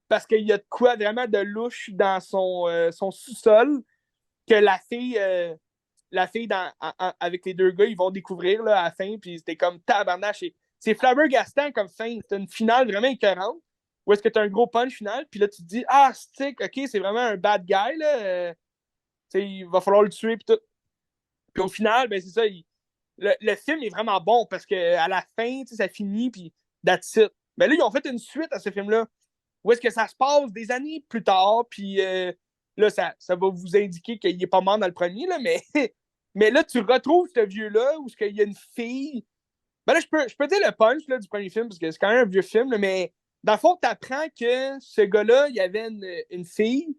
Parce qu'il y a de quoi vraiment de louche dans son sous-sol que la fille avec les deux gars, ils vont découvrir là, à la fin, puis c'était comme tabarnache. C'est flabbergastant comme fin. C'est une finale vraiment écœurante. Où est-ce que tu as un gros punch final, puis là, tu te dis, ah, stick, ok, c'est vraiment un bad guy, là. Il va falloir le tuer, puis tout. Puis au final, ben, c'est ça. Le film est vraiment bon parce qu'à la fin, ça finit, puis that's it. Mais là, ils ont fait une suite à ce film-là. Où est-ce que ça se passe des années plus tard, puis là, ça va vous indiquer qu'il n'est pas mort dans le premier, là, mais, mais là, tu retrouves ce vieux-là où il y a une fille. Ben là, je peux dire le punch là, du premier film, parce que c'est quand même un vieux film, là, mais dans le fond, tu apprends que ce gars-là, il y avait une fille,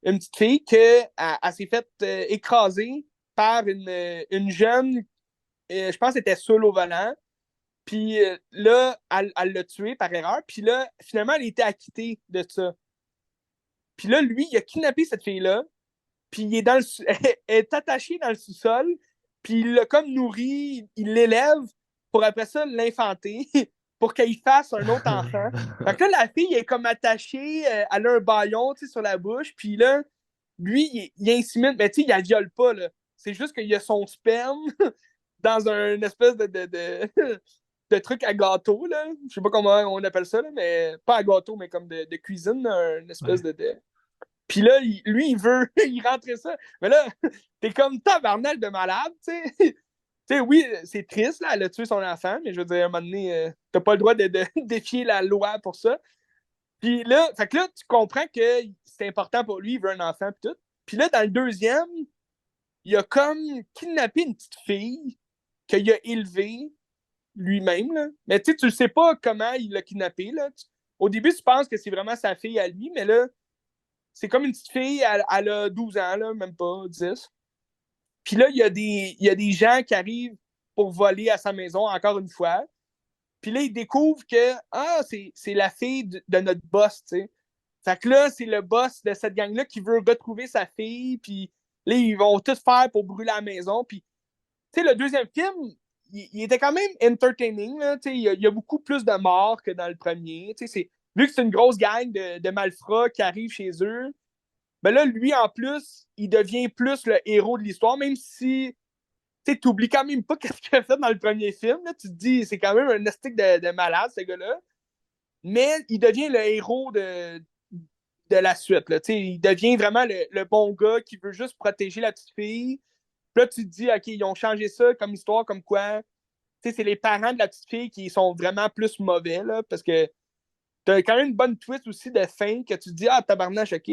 une petite fille, qu'elle elle s'est faite écraser par une jeune, je pense que c'était seule au volant. Puis là, elle l'a tué par erreur. Puis là, finalement, elle a été acquittée de ça. Puis là, lui, il a kidnappé cette fille-là. Puis il est elle est attachée dans le sous-sol. Puis il l'a comme nourri, il l'élève pour après ça l'infanter pour qu'il fasse un autre enfant. Fait que là, la fille est comme attachée, elle a un baillon sur la bouche. Puis là, lui, il insémine, mais tu sais, il la viole pas, là. C'est juste qu'il y a son sperme dans un espèce de truc à gâteau, là. Je sais pas comment on appelle ça, là, mais pas à gâteau, mais comme de cuisine, là, une espèce Ouais. de... Puis là, lui, il veut, il rentrait ça. Mais là, t'es comme tabarnak de malade, tu sais. Tu sais, oui, c'est triste, là, elle a tué son enfant, mais je veux dire, à un moment donné, t'as pas le droit de défier la loi pour ça. Puis là, fait que là, tu comprends que c'est important pour lui, il veut un enfant, pis tout. Puis là, dans le deuxième, il a comme kidnappé une petite fille qu'il a élevée lui-même, là. Mais tu ne sais pas comment il l'a kidnappé, là. Au début, tu penses que c'est vraiment sa fille à lui, mais là, c'est comme une petite fille, elle a 12 ans, là, même pas 10. Puis là, il y a des gens qui arrivent pour voler à sa maison, encore une fois. Puis là, ils découvrent que, ah, c'est la fille de notre boss, tu sais. Fait que là, c'est le boss de cette gang-là qui veut retrouver sa fille, puis là, ils vont tout faire pour brûler la maison. Puis, tu sais, le deuxième film, il était quand même entertaining, là. Tu sais, il y a beaucoup plus de morts que dans le premier. Tu sais, vu que c'est une grosse gang de malfrats qui arrivent chez eux, ben là, lui, en plus, il devient plus le héros de l'histoire, même si tu t'oublies quand même pas ce qu'il a fait dans le premier film. Là. Tu te dis, c'est quand même un estique de malade, ce gars-là. Mais il devient le héros de la suite. Là. Il devient vraiment le bon gars qui veut juste protéger la petite fille. Puis là, tu te dis, OK, ils ont changé ça comme histoire, comme quoi c'est les parents de la petite fille qui sont vraiment plus mauvais, là, parce que t'as quand même une bonne twist aussi de fin que tu te dis, ah, tabarnak, ok.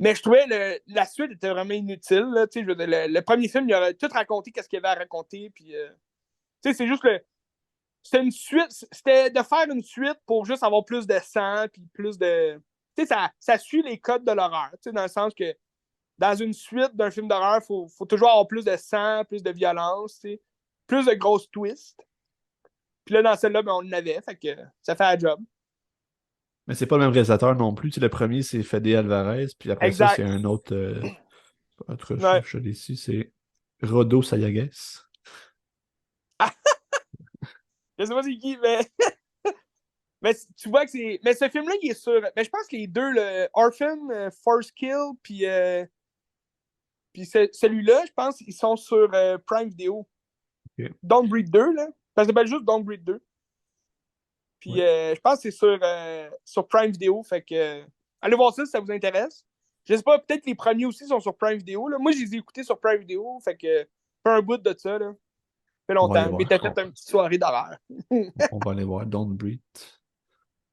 Mais je trouvais la suite était vraiment inutile. Là, le premier film, il aurait tout raconté qu'est-ce qu'il avait à raconter. Puis, c'est juste c'était une suite. C'était de faire une suite pour juste avoir plus de sang. Puis plus de. Ça suit les codes de l'horreur. Dans le sens que dans une suite d'un film d'horreur, faut toujours avoir plus de sang, plus de violence, plus de grosses twists. Puis là, dans celle-là, ben, on l'avait. Fait que ça fait la job. Mais c'est pas le même réalisateur non plus. Tu sais, le premier, c'est Fede Alvarez, puis après ça, c'est Exact. un autre. En tout cas, Ouais. je l'ai ici, c'est Rodo Sayagues. Ah, je sais pas c'est qui, mais. Mais tu vois que c'est. Mais ce film-là, il est sur. Mais je pense que les deux, le Orphan, First Kill, puis celui-là, je pense qu'ils sont sur Prime Video. Ok. Downbreed 2, là. Ça s'appelle juste Downbreed 2. Puis Oui. je pense que c'est sur Prime Video. Fait que. Allez voir ça si ça vous intéresse. Je sais pas, peut-être que les premiers aussi sont sur Prime Video. Là. Moi, je les ai écoutés sur Prime Video. Fait que. Fait un bout de ça, là. Ça fait On va aller longtemps. Mais voir. t'as fait une petite soirée d'horreur. On va aller voir. Don't Breathe.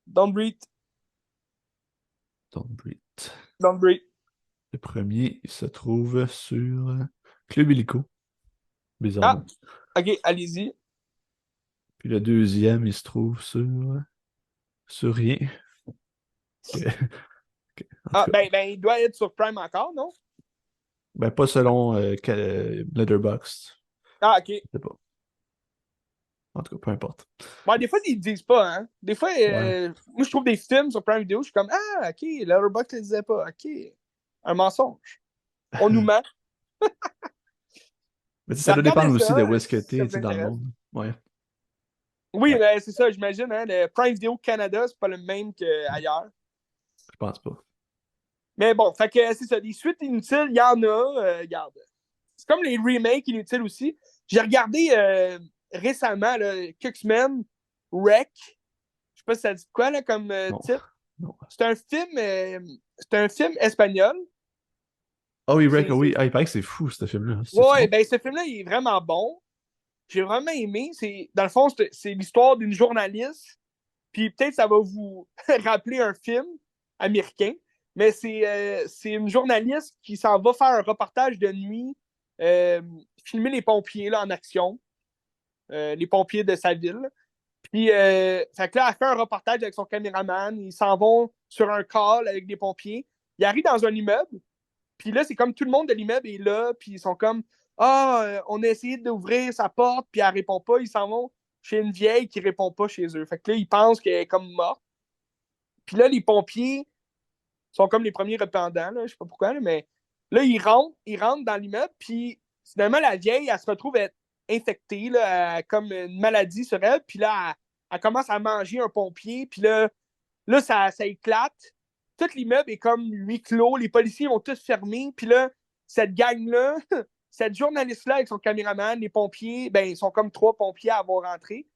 Downbreed. Don't Breathe. Downbreed. Le premier, il se trouve sur Club Illico, Ah, bizarrement. ok, allez-y. Puis le deuxième, il se trouve sur rien. Ok. Ok. En Ah, tout cas, ben, il doit être sur Prime encore, non? ben, pas selon Letterboxd. Ah, ok. Je sais pas. En tout cas, peu importe. Bon, des fois, ils ne disent pas, hein. Des fois, Ouais. moi, je trouve des films sur Prime Video, je suis comme, ah, ok, Letterboxd ne le disait pas, ok. Un mensonge. On nous ment. Mais tu sais, Mais ça doit regardez dépendre aussi ça, de où est-ce que si ça t'es, tu vous sais, dans le intéresse. monde. Ouais. Oui, Ouais. ben, c'est ça, j'imagine, hein. Le Prime Video Canada, c'est pas le même qu'ailleurs. Je pense pas. Mais bon, fait que c'est ça. Des suites inutiles, il y en a. Regarde. C'est comme les remakes inutiles aussi. J'ai regardé récemment, là, quelques semaines, Wreck. Je sais pas si ça dit quoi, là, comme Non. titre. Non. C'est un film espagnol. Ah oui, Wreck, C'est, ah oui. c'est... Ah, il paraît que c'est fou, ce film-là. C'est-tu Ouais, bon? ben ce film-là, il est vraiment bon. J'ai vraiment aimé. Dans le fond, c'est l'histoire d'une journaliste. Puis peut-être ça va vous rappeler un film américain. Mais c'est une journaliste qui s'en va faire un reportage de nuit, euh, filmer les pompiers là, en action, les pompiers de sa ville. Puis, fait que là, elle fait un reportage avec son caméraman. Ils s'en vont sur un call avec des pompiers. Ils arrivent dans un immeuble. Puis là, c'est comme tout le monde de l'immeuble est là. Puis ils sont comme, ah, on a essayé d'ouvrir sa porte. Puis elle répond pas. Ils s'en vont chez une vieille qui répond pas chez eux. Fait que là, ils pensent qu'elle est comme morte. Puis là, les pompiers sont comme les premiers répondants. Là, je sais pas pourquoi, là, mais là, ils rentrent dans l'immeuble. Puis finalement, la vieille, elle se retrouve être infectée, là, comme une maladie sur elle. Puis là, elle commence à manger un pompier. Puis là ça éclate. Tout l'immeuble est comme huis clos. Les policiers vont tous fermer. Puis là, cette gang-là, cette journaliste-là avec son caméraman, les pompiers, ben, ils sont comme 3 pompiers à avoir rentré.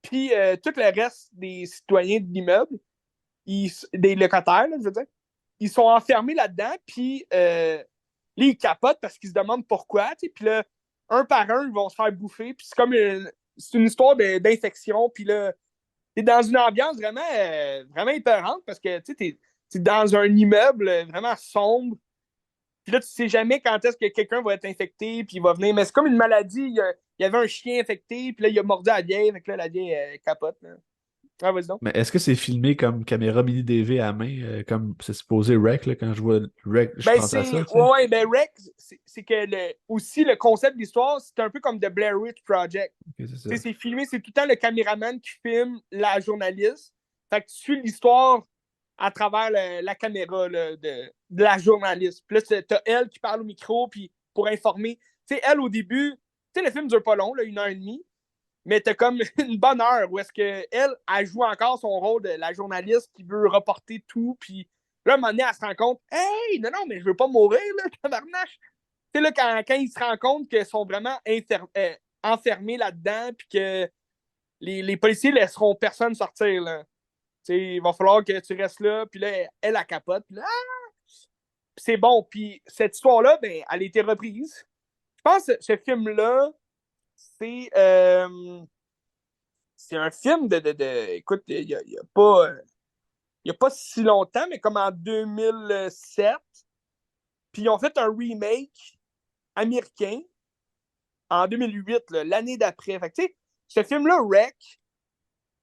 Puis tout le reste des citoyens de l'immeuble, des locataires, là, je veux dire, ils sont enfermés là-dedans. Puis là, ils capotent parce qu'ils se demandent pourquoi. Puis là, un par un, ils vont se faire bouffer. Puis c'est une histoire d'infection. Puis là, t'es dans une ambiance vraiment épeurante parce que tu es dans un immeuble vraiment sombre. Puis là, tu sais jamais quand est-ce que quelqu'un va être infecté, puis il va venir. Mais c'est comme une maladie. Il y avait un chien infecté, puis là, il a mordu à la vieille. Fait que là, la vieille capote. Là. Ah, vas-y donc. Mais est-ce que c'est filmé comme caméra mini DV à main, comme c'est supposé Rec, là, quand je vois Rec, je Ben, pense à ça, tu sais? ouais, ben, Rex, c'est que aussi le concept de l'histoire, c'est un peu comme The Blair Witch Project. Ok, c'est Tu ça. sais, c'est filmé, c'est tout le temps le caméraman qui filme la journaliste. Fait que tu suis l'histoire à travers la caméra là, de la journaliste. Puis là, t'as elle qui parle au micro puis pour informer. Tu sais, elle, au début, tu sais, le film dure pas long, là, 1 heure et demie, mais t'as comme une bonne heure où est-ce qu'elle, elle joue encore son rôle de la journaliste qui veut reporter tout. Puis là, à un moment donné, elle se rend compte, hey, non, non, mais je veux pas mourir, là, tabarnache. Tu sais, là, quand ils se rendent compte qu'ils sont vraiment enfermés là-dedans, puis que les policiers laisseront personne sortir. Là. Il va falloir que tu restes là, puis là, elle capote. Puis là, c'est bon. Puis cette histoire-là, ben, elle a été reprise. Je pense que ce film-là, c'est c'est un film écoute, il y a pas si longtemps, mais comme en 2007. Puis ils ont fait un remake américain en 2008, là, l'année d'après. Fait que, tu sais, ce film-là, Wreck,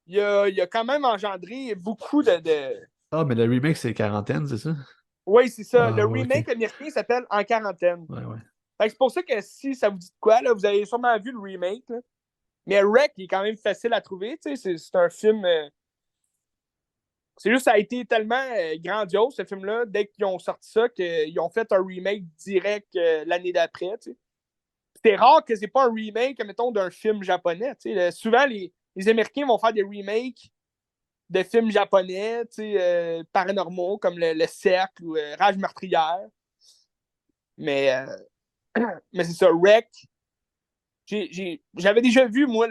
il a quand même engendré beaucoup de... Ah, mais le remake, c'est quarantaine, c'est ça? Oui, c'est ça. Le Ah, ouais, ok. remake américain s'appelle En quarantaine. Ouais, ouais. Fait que c'est pour ça que si ça vous dit de quoi, là, vous avez sûrement vu le remake. Là. Mais Wreck, il est quand même facile à trouver. C'est un film... c'est juste ça a été tellement grandiose, ce film-là, dès qu'ils ont sorti ça, qu'ils ont fait un remake direct l'année d'après. C'est rare que c'est pas un remake, mettons, d'un film japonais. Souvent, les Américains vont faire des remakes de films japonais, paranormaux, comme le Cercle ou Rage meurtrière. Mais, mais c'est ça, Wreck. J'avais déjà vu, moi,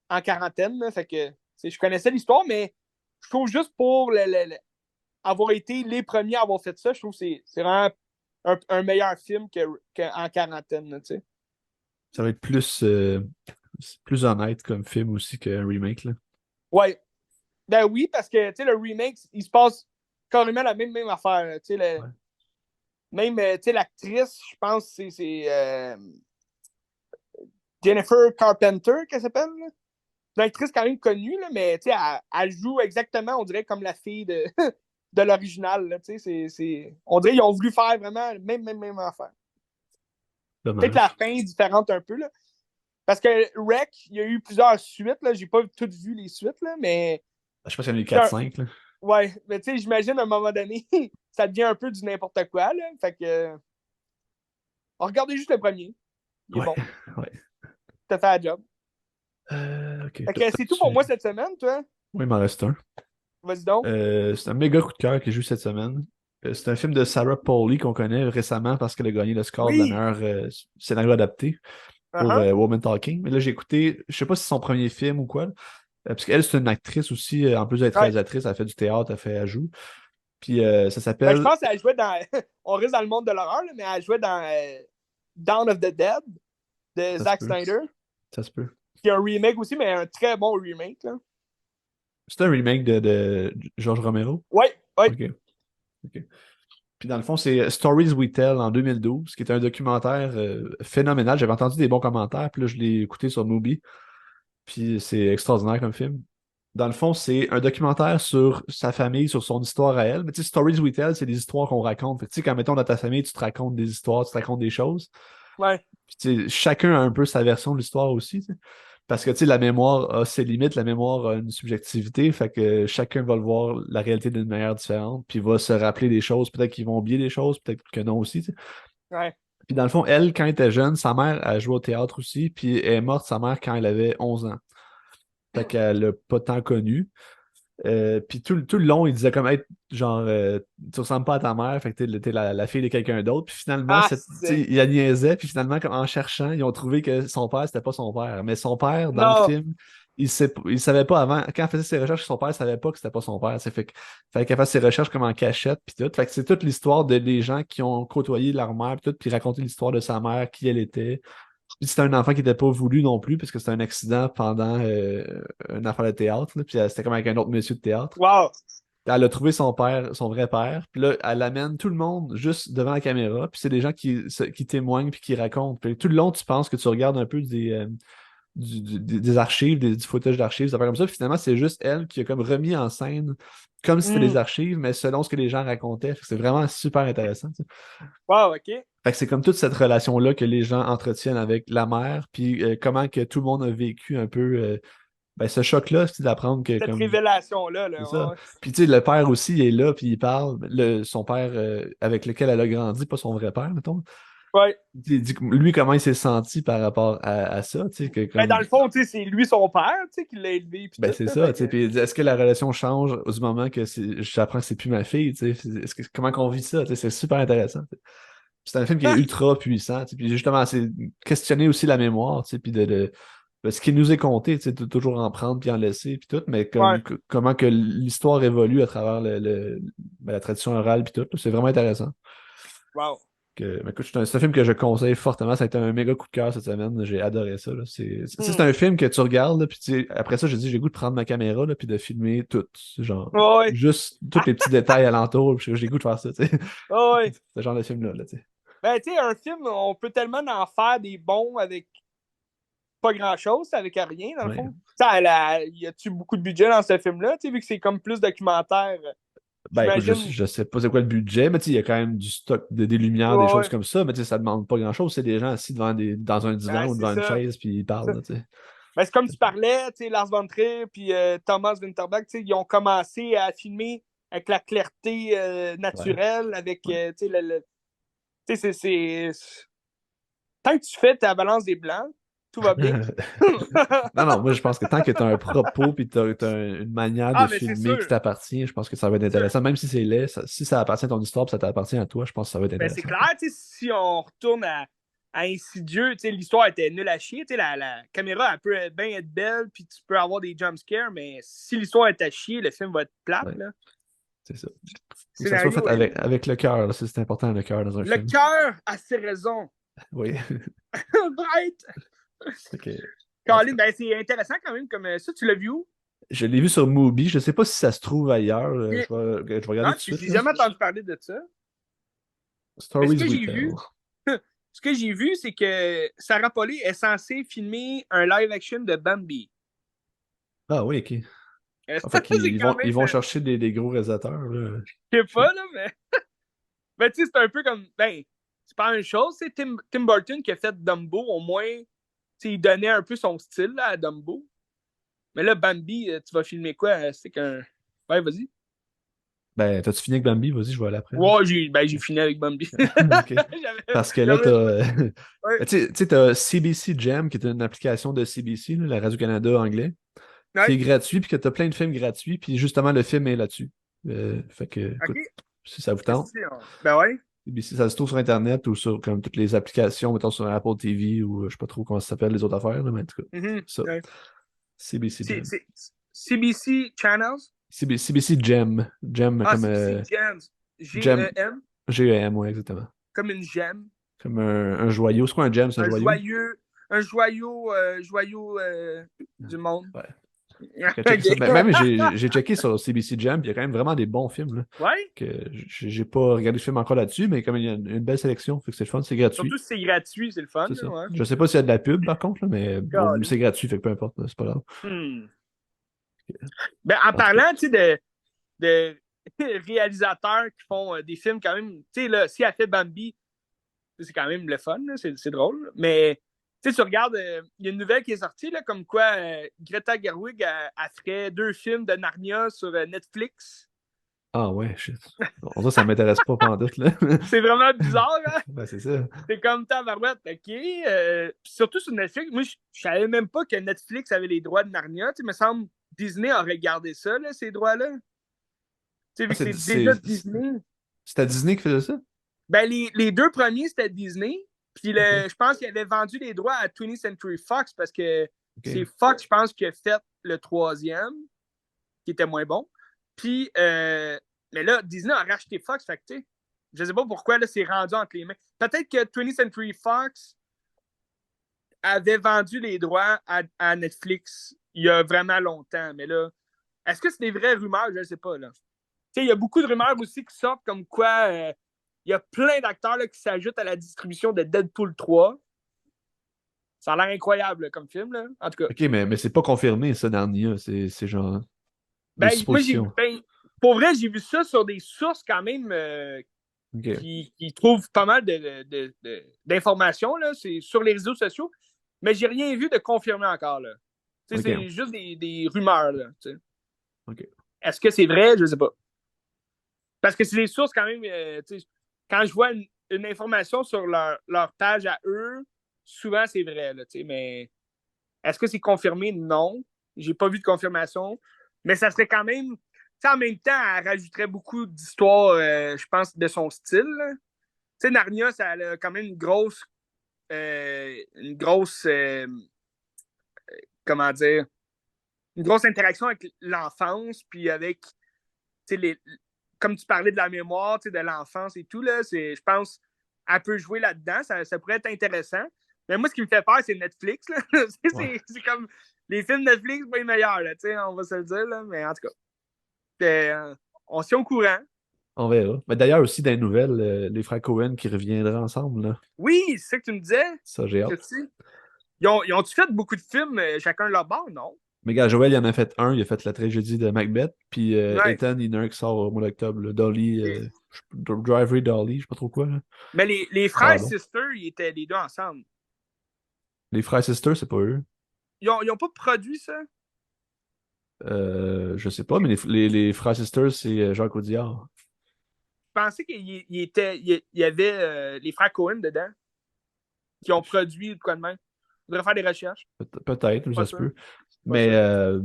en quarantaine, là, fait que je connaissais l'histoire, mais je trouve juste pour avoir été les premiers à avoir fait ça, je trouve que c'est vraiment un meilleur film qu'en quarantaine. Là, Ça va être plus honnête comme film aussi qu'un remake, là. ouais. Ben oui, parce que le remake, il se passe carrément la même affaire. Ouais. Même l'actrice, je pense c'est Jennifer Carpenter qu'elle s'appelle. Là. C'est une actrice quand même connue, là, mais elle joue exactement, on dirait, comme la fille de l'original. Là, on dirait qu'ils ont voulu faire vraiment même affaire. Peut-être la Dommage. fin différente un peu. Là. Parce que Rec, il y a eu plusieurs suites. Là. J'ai pas toutes vu les suites, là, mais. Je sais pas s'il y en a eu 4-5, là. Ouais, mais j'imagine à un moment donné, ça devient un peu du n'importe quoi. Là. Fait que. Regardez juste le premier. Il est Ouais, bon. ouais. T'as fait la job. Ok. Fait que c'est tout pour moi cette semaine, toi. Oui, il m'en reste un. Vas-y donc. C'est un méga coup de cœur que j'ai eu cette semaine. C'est un film de Sarah Polley qu'on connaît récemment parce qu'elle a gagné le score de la Oui. meilleure scénario adapté pour Uh-huh. Woman Talking. Mais là, j'ai écouté, je sais pas si c'est son premier film ou quoi, parce qu'elle, c'est une actrice aussi, en plus d'être Ouais. réalisatrice, elle fait du théâtre, elle joue. Puis ça Ben, je s'appelle. pense qu'elle jouait dans. On reste dans le monde de l'horreur, là, mais elle jouait dans Dawn of the Dead de Ça se Zack peut. Snyder. Ça se peut. Qui est un remake aussi, mais un très bon remake. Là. C'est un remake de George Romero. Ouais, ouais. Ok. Ok. Puis dans le fond, c'est Stories We Tell en 2012, qui est un documentaire phénoménal. J'avais entendu des bons commentaires, puis là, je l'ai écouté sur Mubi. Puis c'est extraordinaire comme film. Dans le fond, c'est un documentaire sur sa famille, sur son histoire à elle. Mais tu sais, Stories We Tell, c'est des histoires qu'on raconte. Fait que, tu sais, quand mettons dans ta famille, tu te racontes des histoires, tu te racontes des choses. Ouais. Puis, tu sais, chacun a un peu sa version de l'histoire aussi. Tu sais. Parce que tu sais, la mémoire a ses limites, la mémoire a une subjectivité. Fait que chacun va le voir la réalité d'une manière différente. Puis va se rappeler des choses. Peut-être qu'ils vont oublier des choses, peut-être que non aussi. Tu sais. Ouais. Puis dans le fond, elle, quand elle était jeune, sa mère a joué au théâtre aussi. Puis elle est morte, sa mère, quand elle avait 11 ans. Fait qu'elle l'a pas tant connu. Puis tout le long, il disait comme être genre tu ressembles pas à ta mère, fait que t'es la fille de quelqu'un d'autre. Puis finalement, Ah, tu sais, c'est. il la niaisait, puis finalement, comme en cherchant, ils ont trouvé que son père, c'était pas son père. Mais son père, dans le Non. film, il savait pas avant. Quand il faisait ses recherches, son père savait pas que c'était pas son père. C'est fait fallait qu'elle fasse ses recherches comme en cachette, puis tout. Fait que c'est toute l'histoire des gens qui ont côtoyé leur mère, puis tout, puis raconter l'histoire de sa mère, qui elle était. Puis c'était un enfant qui n'était pas voulu non plus, parce que c'était un accident pendant une affaire de théâtre. Là, puis c'était comme avec un autre monsieur de théâtre. Wow. Elle a trouvé son père, son vrai père. Puis là, elle amène tout le monde juste devant la caméra. Puis c'est des gens qui témoignent puis qui racontent. Puis tout le long, tu penses que tu regardes un peu des archives, du footage d'archives, des affaires comme ça. Puis finalement, c'est juste elle qui a comme remis en scène comme si c'était des Mm. archives, mais selon ce que les gens racontaient. Fait que c'est vraiment super intéressant. Tu sais. Wow, OK. Fait que c'est comme toute cette relation-là que les gens entretiennent avec la mère, puis comment que tout le monde a vécu un peu ben, ce choc-là, c'est d'apprendre que Cette comme révélation-là, c'est là. ça. Ouais. Puis tu sais, le père aussi il est là, puis il parle, son père avec lequel elle a grandi, pas son vrai père, mettons. Ouais. Il dit lui comment il s'est senti par rapport à ça, tu sais, que Ben, dans comme le fond, c'est lui son père, qui l'a élevé, puis ben tout. c'est Là, ça, fait tu sais, que... puis il dit, est-ce que la relation change du moment que j'apprends que c'est plus ma fille, tu sais, comment qu'on vit ça, tu sais, c'est super intéressant. C'est un film qui est ultra puissant. Tu sais, puis justement, c'est questionner aussi la mémoire, tu sais, puis de ce qui nous est conté, tu sais, de toujours en prendre puis en laisser, puis tout, mais Ouais. comment que l'histoire évolue à travers ben, la tradition orale, puis tout. C'est vraiment intéressant. Wow. Mais écoute, c'est un film que je conseille fortement. Ça a été un méga coup de cœur cette semaine. J'ai adoré ça, là. C'est Hmm. un film que tu regardes, là, puis après ça, j'ai le goût de prendre ma caméra, là, puis de filmer tout. Genre, Ouais, ouais. juste tous les petits détails alentour. Puis j'ai le goût de faire ça, tu sais. Ouais, ouais. Ce genre de film-là, tu sais. Ben, tu sais, un film, on peut tellement en faire des bons avec pas grand-chose, avec rien, dans le Ouais. fond. Y a-tu beaucoup de budget dans ce film-là, tu sais, vu que c'est comme plus documentaire, Ben écoute, j'imagine. je sais pas c'est quoi le budget, mais tu sais, il y a quand même du stock, des lumières, des Ouais, choses ouais. comme ça, mais tu sais, ça demande pas grand-chose. C'est des gens assis dans un divan Ouais, ou c'est devant une ça. chaise, puis ils Ça. parlent, là, tu sais. Ben, c'est comme tu parlais, tu sais, Lars von Trier puis Thomas Winterberg, tu sais, ils ont commencé à filmer avec la clarté Ouais. naturelle, avec, Ouais. tu sais, tu sais, tant que tu fais ta balance des blancs, tout va bien. Non, non, moi je pense que tant que tu as un propos puis une manière de Ah, mais c'est filmer qui sûr. t'appartient, je pense que ça va être C'est sûr. intéressant. Même si c'est laid, si ça appartient à ton histoire puis ça t'appartient à toi, je pense que ça va être Ben, c'est intéressant. clair, tu sais, si on retourne à Insidieux, tu sais, l'histoire était nulle à chier, tu sais, la caméra, elle peut bien être belle, puis tu peux avoir des jumpscares, mais si l'histoire est à chier, le film va être plate, Ouais, là. c'est ça. Faut que ça soit fait Scénario est... avec le cœur, là, c'est important le cœur dans un Le film. cœur a ses raisons. Oui. Right? Ok. En tout Colin, cas, ben, c'est intéressant quand même, comme ça, tu l'as vu où? je l'ai vu sur Mubi. Je sais pas si ça se trouve ailleurs. Et... Je vais regarder Non, tout de suite, j'ai là. jamais entendu parler de ça. Mais ce Stories que We j'ai Tell. vu, ce que j'ai vu, c'est que Sarah Polley est censée filmer un live action de Bambi. Ah oui, ok. En fait, C'est quand ils même, vont chercher des gros réalisateurs, là. je sais pas, là, mais. Ben, tu sais, c'est un peu comme. Ben, c'est pas la même chose. C'est Tim Burton qui a fait Dumbo, au moins, tu sais, il donnait un peu son style là, à Dumbo. Mais là, Bambi, tu vas filmer quoi? C'est qu'un. Ouais, vas-y. Ben, t'as-tu fini avec Bambi? Vas-y, je vais aller après. Ouais, j'ai fini avec Bambi. OK. J'avais. Parce que là, J'avais. t'as. Ouais. Ben, tu sais, t'as CBC Gem, qui est une application de CBC, là, la Radio-Canada anglais, qui Ouais. est gratuit, puis que t'as plein de films gratuits, puis justement, le film est là-dessus. Fait que, OK. écoute, si ça vous tente, Ben ouais. CBC, ça se trouve sur Internet ou sur comme toutes les applications, mettons sur Apple TV ou je sais pas trop comment ça s'appelle, les autres affaires, là, mais en tout cas, ça. Ouais. CBC Gem. C'est CBC Channels? CBC Gem. Gem Ah, comme CBC Gems. Gem. Gem, GEM, ouais, exactement. comme une gemme. Comme un joyau. C'est quoi un gem, c'est un Un joyau? joyeux. Joyau du monde. Ouais. Fait que checker ça. Mais même, OK. j'ai checké sur CBC Jam, puis il y a quand même vraiment des bons films, là. Ouais. Que j'ai pas regardé de film encore là-dessus, mais comme il y a une belle sélection, fait que c'est le fun, c'est gratuit. Surtout si c'est gratuit, c'est le fun. C'est Là, ça. ouais. Je sais pas s'il y a de la pub, par contre, là, mais bon, Calé. c'est gratuit, fait que peu importe, là, c'est pas grave. Hmm. Ben, en En tout cas. parlant, tu sais, de réalisateurs qui font des films quand même, tu sais, là, si elle fait Bambi, c'est quand même le fun, là, c'est drôle. Mais, tu sais, tu regardes, il y a une nouvelle qui est sortie, là, comme quoi Greta Gerwig, elle ferait 2 films de Narnia sur Netflix. Ah ouais, shit. On dirait que ça m'intéresse pas pantoute, là. C'est vraiment bizarre, hein? Ben, c'est ça. C'est comme tabarouette, OK. Surtout sur Netflix. Moi, je savais même pas que Netflix avait les droits de Narnia. Tu sais, il me semble Disney aurait gardé ça, là, ces droits-là. Tu sais, Ah, vu que c'est déjà Disney. c'est à Disney qui faisait ça? Ben, les 2 premiers, c'était Disney. Puis Ok. je pense qu'il avait vendu les droits à 20th Century Fox parce que c'est Ok. Fox, je pense, qui a fait le troisième, qui était moins bon. Puis, mais là, Disney a racheté Fox. Fait que, tu sais, je sais pas pourquoi là, c'est rendu entre les mains. Peut-être que 20th Century Fox avait vendu les droits à Netflix il y a vraiment longtemps. Mais là, est-ce que c'est des vraies rumeurs? Je ne sais pas. Là. Il y a beaucoup de rumeurs aussi qui sortent comme quoi il y a plein d'acteurs là, qui s'ajoutent à la distribution de Deadpool 3. Ça a l'air incroyable là, comme film. Là. En tout cas, Ok, mais c'est pas confirmé, ça, Narnia. C'est genre des ben, moi, suppositions. pour vrai, j'ai vu ça sur des sources quand même Ok. qui trouvent pas mal d'informations. C'est sur les réseaux sociaux. Mais j'ai rien vu de confirmé encore. Là. Ok. C'est juste des rumeurs. Là, Ok. est-ce que c'est vrai? Je ne sais pas. Parce que c'est des sources quand même. Quand je vois une information sur leur page à eux, souvent c'est vrai. Là, mais est-ce que c'est confirmé? Non. J'ai pas vu de confirmation. Mais ça serait quand même. En même temps, elle rajouterait beaucoup d'histoires, je pense, de son style. Narnia, ça a quand même une grosse, comment dire, une grosse interaction avec l'enfance, puis avec les, comme tu parlais de la mémoire, de l'enfance et tout, là, je pense, elle peut jouer là-dedans. Ça pourrait être intéressant. Mais moi, ce qui me fait peur, c'est Netflix. Là. Ouais. c'est comme les films Netflix, pas les meilleurs, là, on va se le dire. Là. Mais en tout cas, on s'y est au courant. On verra. Mais d'ailleurs, aussi, dans les nouvelles, les frères Cohen qui reviendraient ensemble, là. Oui, c'est ça que tu me disais. Ça, j'ai hâte. Ils ont-tu fait beaucoup de films, chacun de leur bord, non? Mais gars, Joël, il en a fait un. Il a fait la tragédie de Macbeth. Puis Ouais. Ethan, il y en a un qui sort au mois d'octobre. Là. Dolly, Drivery Dolly, je sais pas trop quoi. Là. Mais les Ça a frères l'air et bon. sisters, ils étaient les deux ensemble. Les frères Sisters, c'est pas eux. Ils ont pas produit ça? Je sais pas, mais les frères Sisters, c'est Jacques Audiard. Je pensais qu'il y avait les frères Cohen dedans, qui ont produit de quoi de même. Je devrais faire des recherches. Peut-être, Pas ça se sûr. peut. Pas Mais sûr.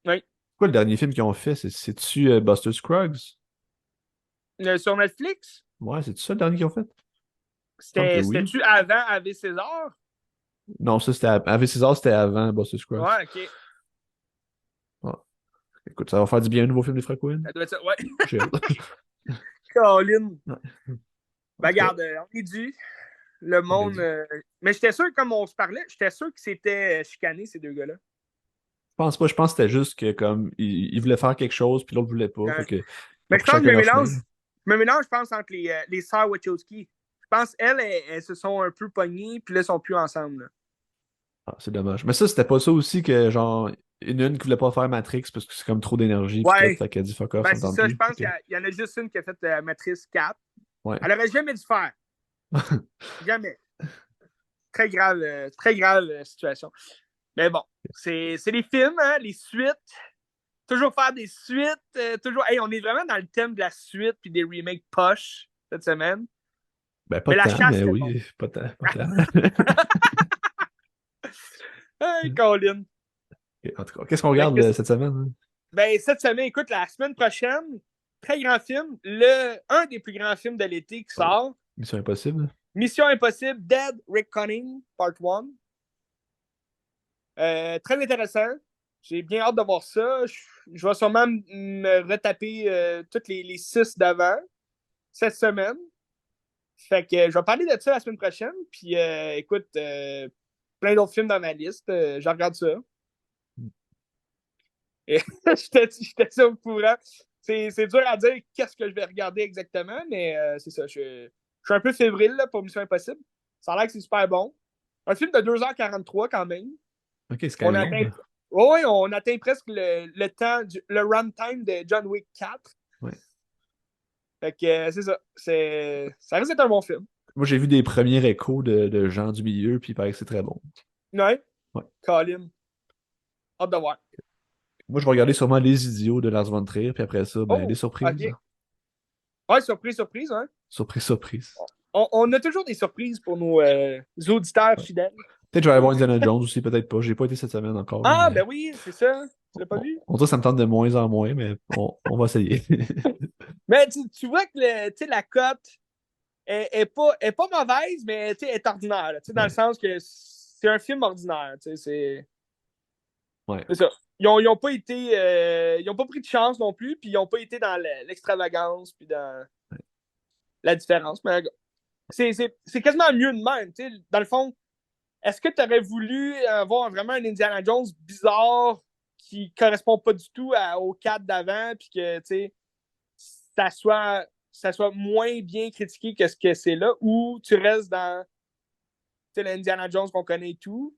c'est Oui. quoi le dernier film qu'ils ont fait? C'est-tu Buster Scruggs? Sur Netflix, Ouais, c'est-tu ça le dernier qu'ils ont fait? Il me semble que oui. c'était-tu avant Ave César? Non, ça c'était avec César, c'était avant Buster Scruggs. Ouais, ok. Ouais. Écoute, ça va faire du bien un nouveau film des frères Coen. Ça doit être ça. Ouais. J'ai hâte. Colin. Ouais. En Ben, tout cas, regarde, on est dû. Le on est monde. dû. Mais j'étais sûr, comme on se parlait, j'étais sûr que c'était chicané, ces deux gars-là. Je pense pas, je pense que c'était juste que comme il voulait faire quelque chose, puis l'autre voulait pas. Ouais. Fait que ils Mais ont je pris pense que chacun leur chemin. je me mélange, je pense, entre les sœurs Wachowski. Je pense elles se sont un peu pognées, puis là, elles sont plus ensemble. Là. Ah, c'est dommage. Mais ça, c'était pas ça aussi que genre une qui voulait pas faire Matrix parce que c'est comme trop d'énergie puis tout. Ouais, Fait qu'elle a dit fuck off, ben ça me c'est tente ça. Je plus. Fait pense que, qu'il y en a juste une qui a fait Matrice 4. ouais. Elle aurait jamais dû faire. Jamais. Très grave situation. Mais bon, c'est les films, hein, les suites. Toujours faire des suites. Toujours. Hey, on est vraiment dans le thème de la suite puis des remakes poches cette semaine. Ben pas Mais de la temps, chasse, mais c'est bon. oui, pas de temps, pas de Hey, temps. Colin. En tout cas, qu'est-ce qu'on Fait regarde que cette semaine? Hein? Ben, cette semaine, écoute, la semaine prochaine, très grand film, un des plus grands films de l'été qui Oh, sort, Mission Impossible. Mission Impossible, Dead Reckoning, Part 1. Très intéressant. J'ai bien hâte de voir ça. Je vais sûrement me retaper toutes les six d'avant cette semaine. Fait que je vais parler de ça la semaine prochaine. Puis écoute, plein d'autres films dans ma liste. Je regarde ça. Et j'étais ça au courant. C'est dur à dire qu'est-ce que je vais regarder exactement, mais c'est ça. Je suis un peu fébrile là, pour Mission Impossible. Ça a l'air que c'est super bon. Un film de 2h43 quand même. Ok, c'est quand On même long. atteint, Là. oui, on atteint presque le temps, le runtime de John Wick 4. Ouais. Fait que c'est ça. Ça risque d'être un bon film. Moi, j'ai vu des premiers échos de gens du milieu, puis il paraît que c'est très bon. Ouais. Ouais. Colin. Hâte de voir. Moi, je vais regarder sûrement Les Idiots de Lars von Trier, puis après ça, ben, des Oh, surprises. OK. Ouais, surprise, surprise, hein. Surprise, surprise. On a toujours des surprises pour nos auditeurs Ouais. fidèles. Peut-être que je vais aller voir Indiana Jones aussi, peut-être pas. J'ai pas été cette semaine encore, là, Ah, mais ben oui, c'est ça. Tu l'as pas vu? on dirait que ça me tente de moins en moins, mais on va essayer. Mais tu vois que la cote est pas mauvaise, mais elle est ordinaire. Là, dans le Ouais. sens que c'est un film ordinaire. Ouais. C'est ça. Ils ont pas été. Ils ont pas pris de chance non plus, puis ils ont pas été dans l'extravagance, puis dans la différence. Mais c'est quasiment mieux de même. Dans le fond, est-ce que tu aurais voulu avoir vraiment un Indiana Jones bizarre qui correspond pas du tout au cadre d'avant, puis que ça soit moins bien critiqué que ce que c'est là, ou tu restes dans l'Indiana Jones qu'on connaît et tout?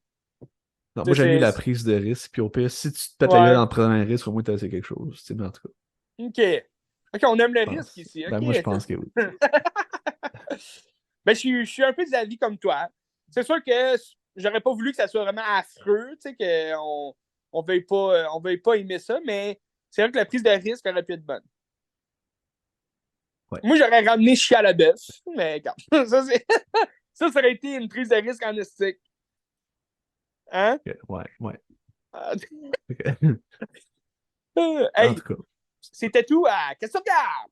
Non, moi, Tu j'aime mieux sais, la prise de risque, puis au pire, si tu te pètes la gueule ouais. en prenant un risque, au moins, tu as essayé quelque chose. Mais en tout cas, OK. OK, on aime le je risque pense. ici. Ben, moi, je OK. pense que oui. Ben, je suis un peu d'avis comme toi. C'est sûr que j'aurais pas voulu que ça soit vraiment affreux, on veuille pas aimer ça, mais c'est vrai que la prise de risque aurait pu être bonne. Ouais. Moi, j'aurais ramené Chia la bœuf, mais regarde, ça aurait été une prise de risque en estique. Hein? Ok, ouais, ouais. Ah, Ok. En hey, tout cas. c'était tout à Qu'est-ce que tu regardes?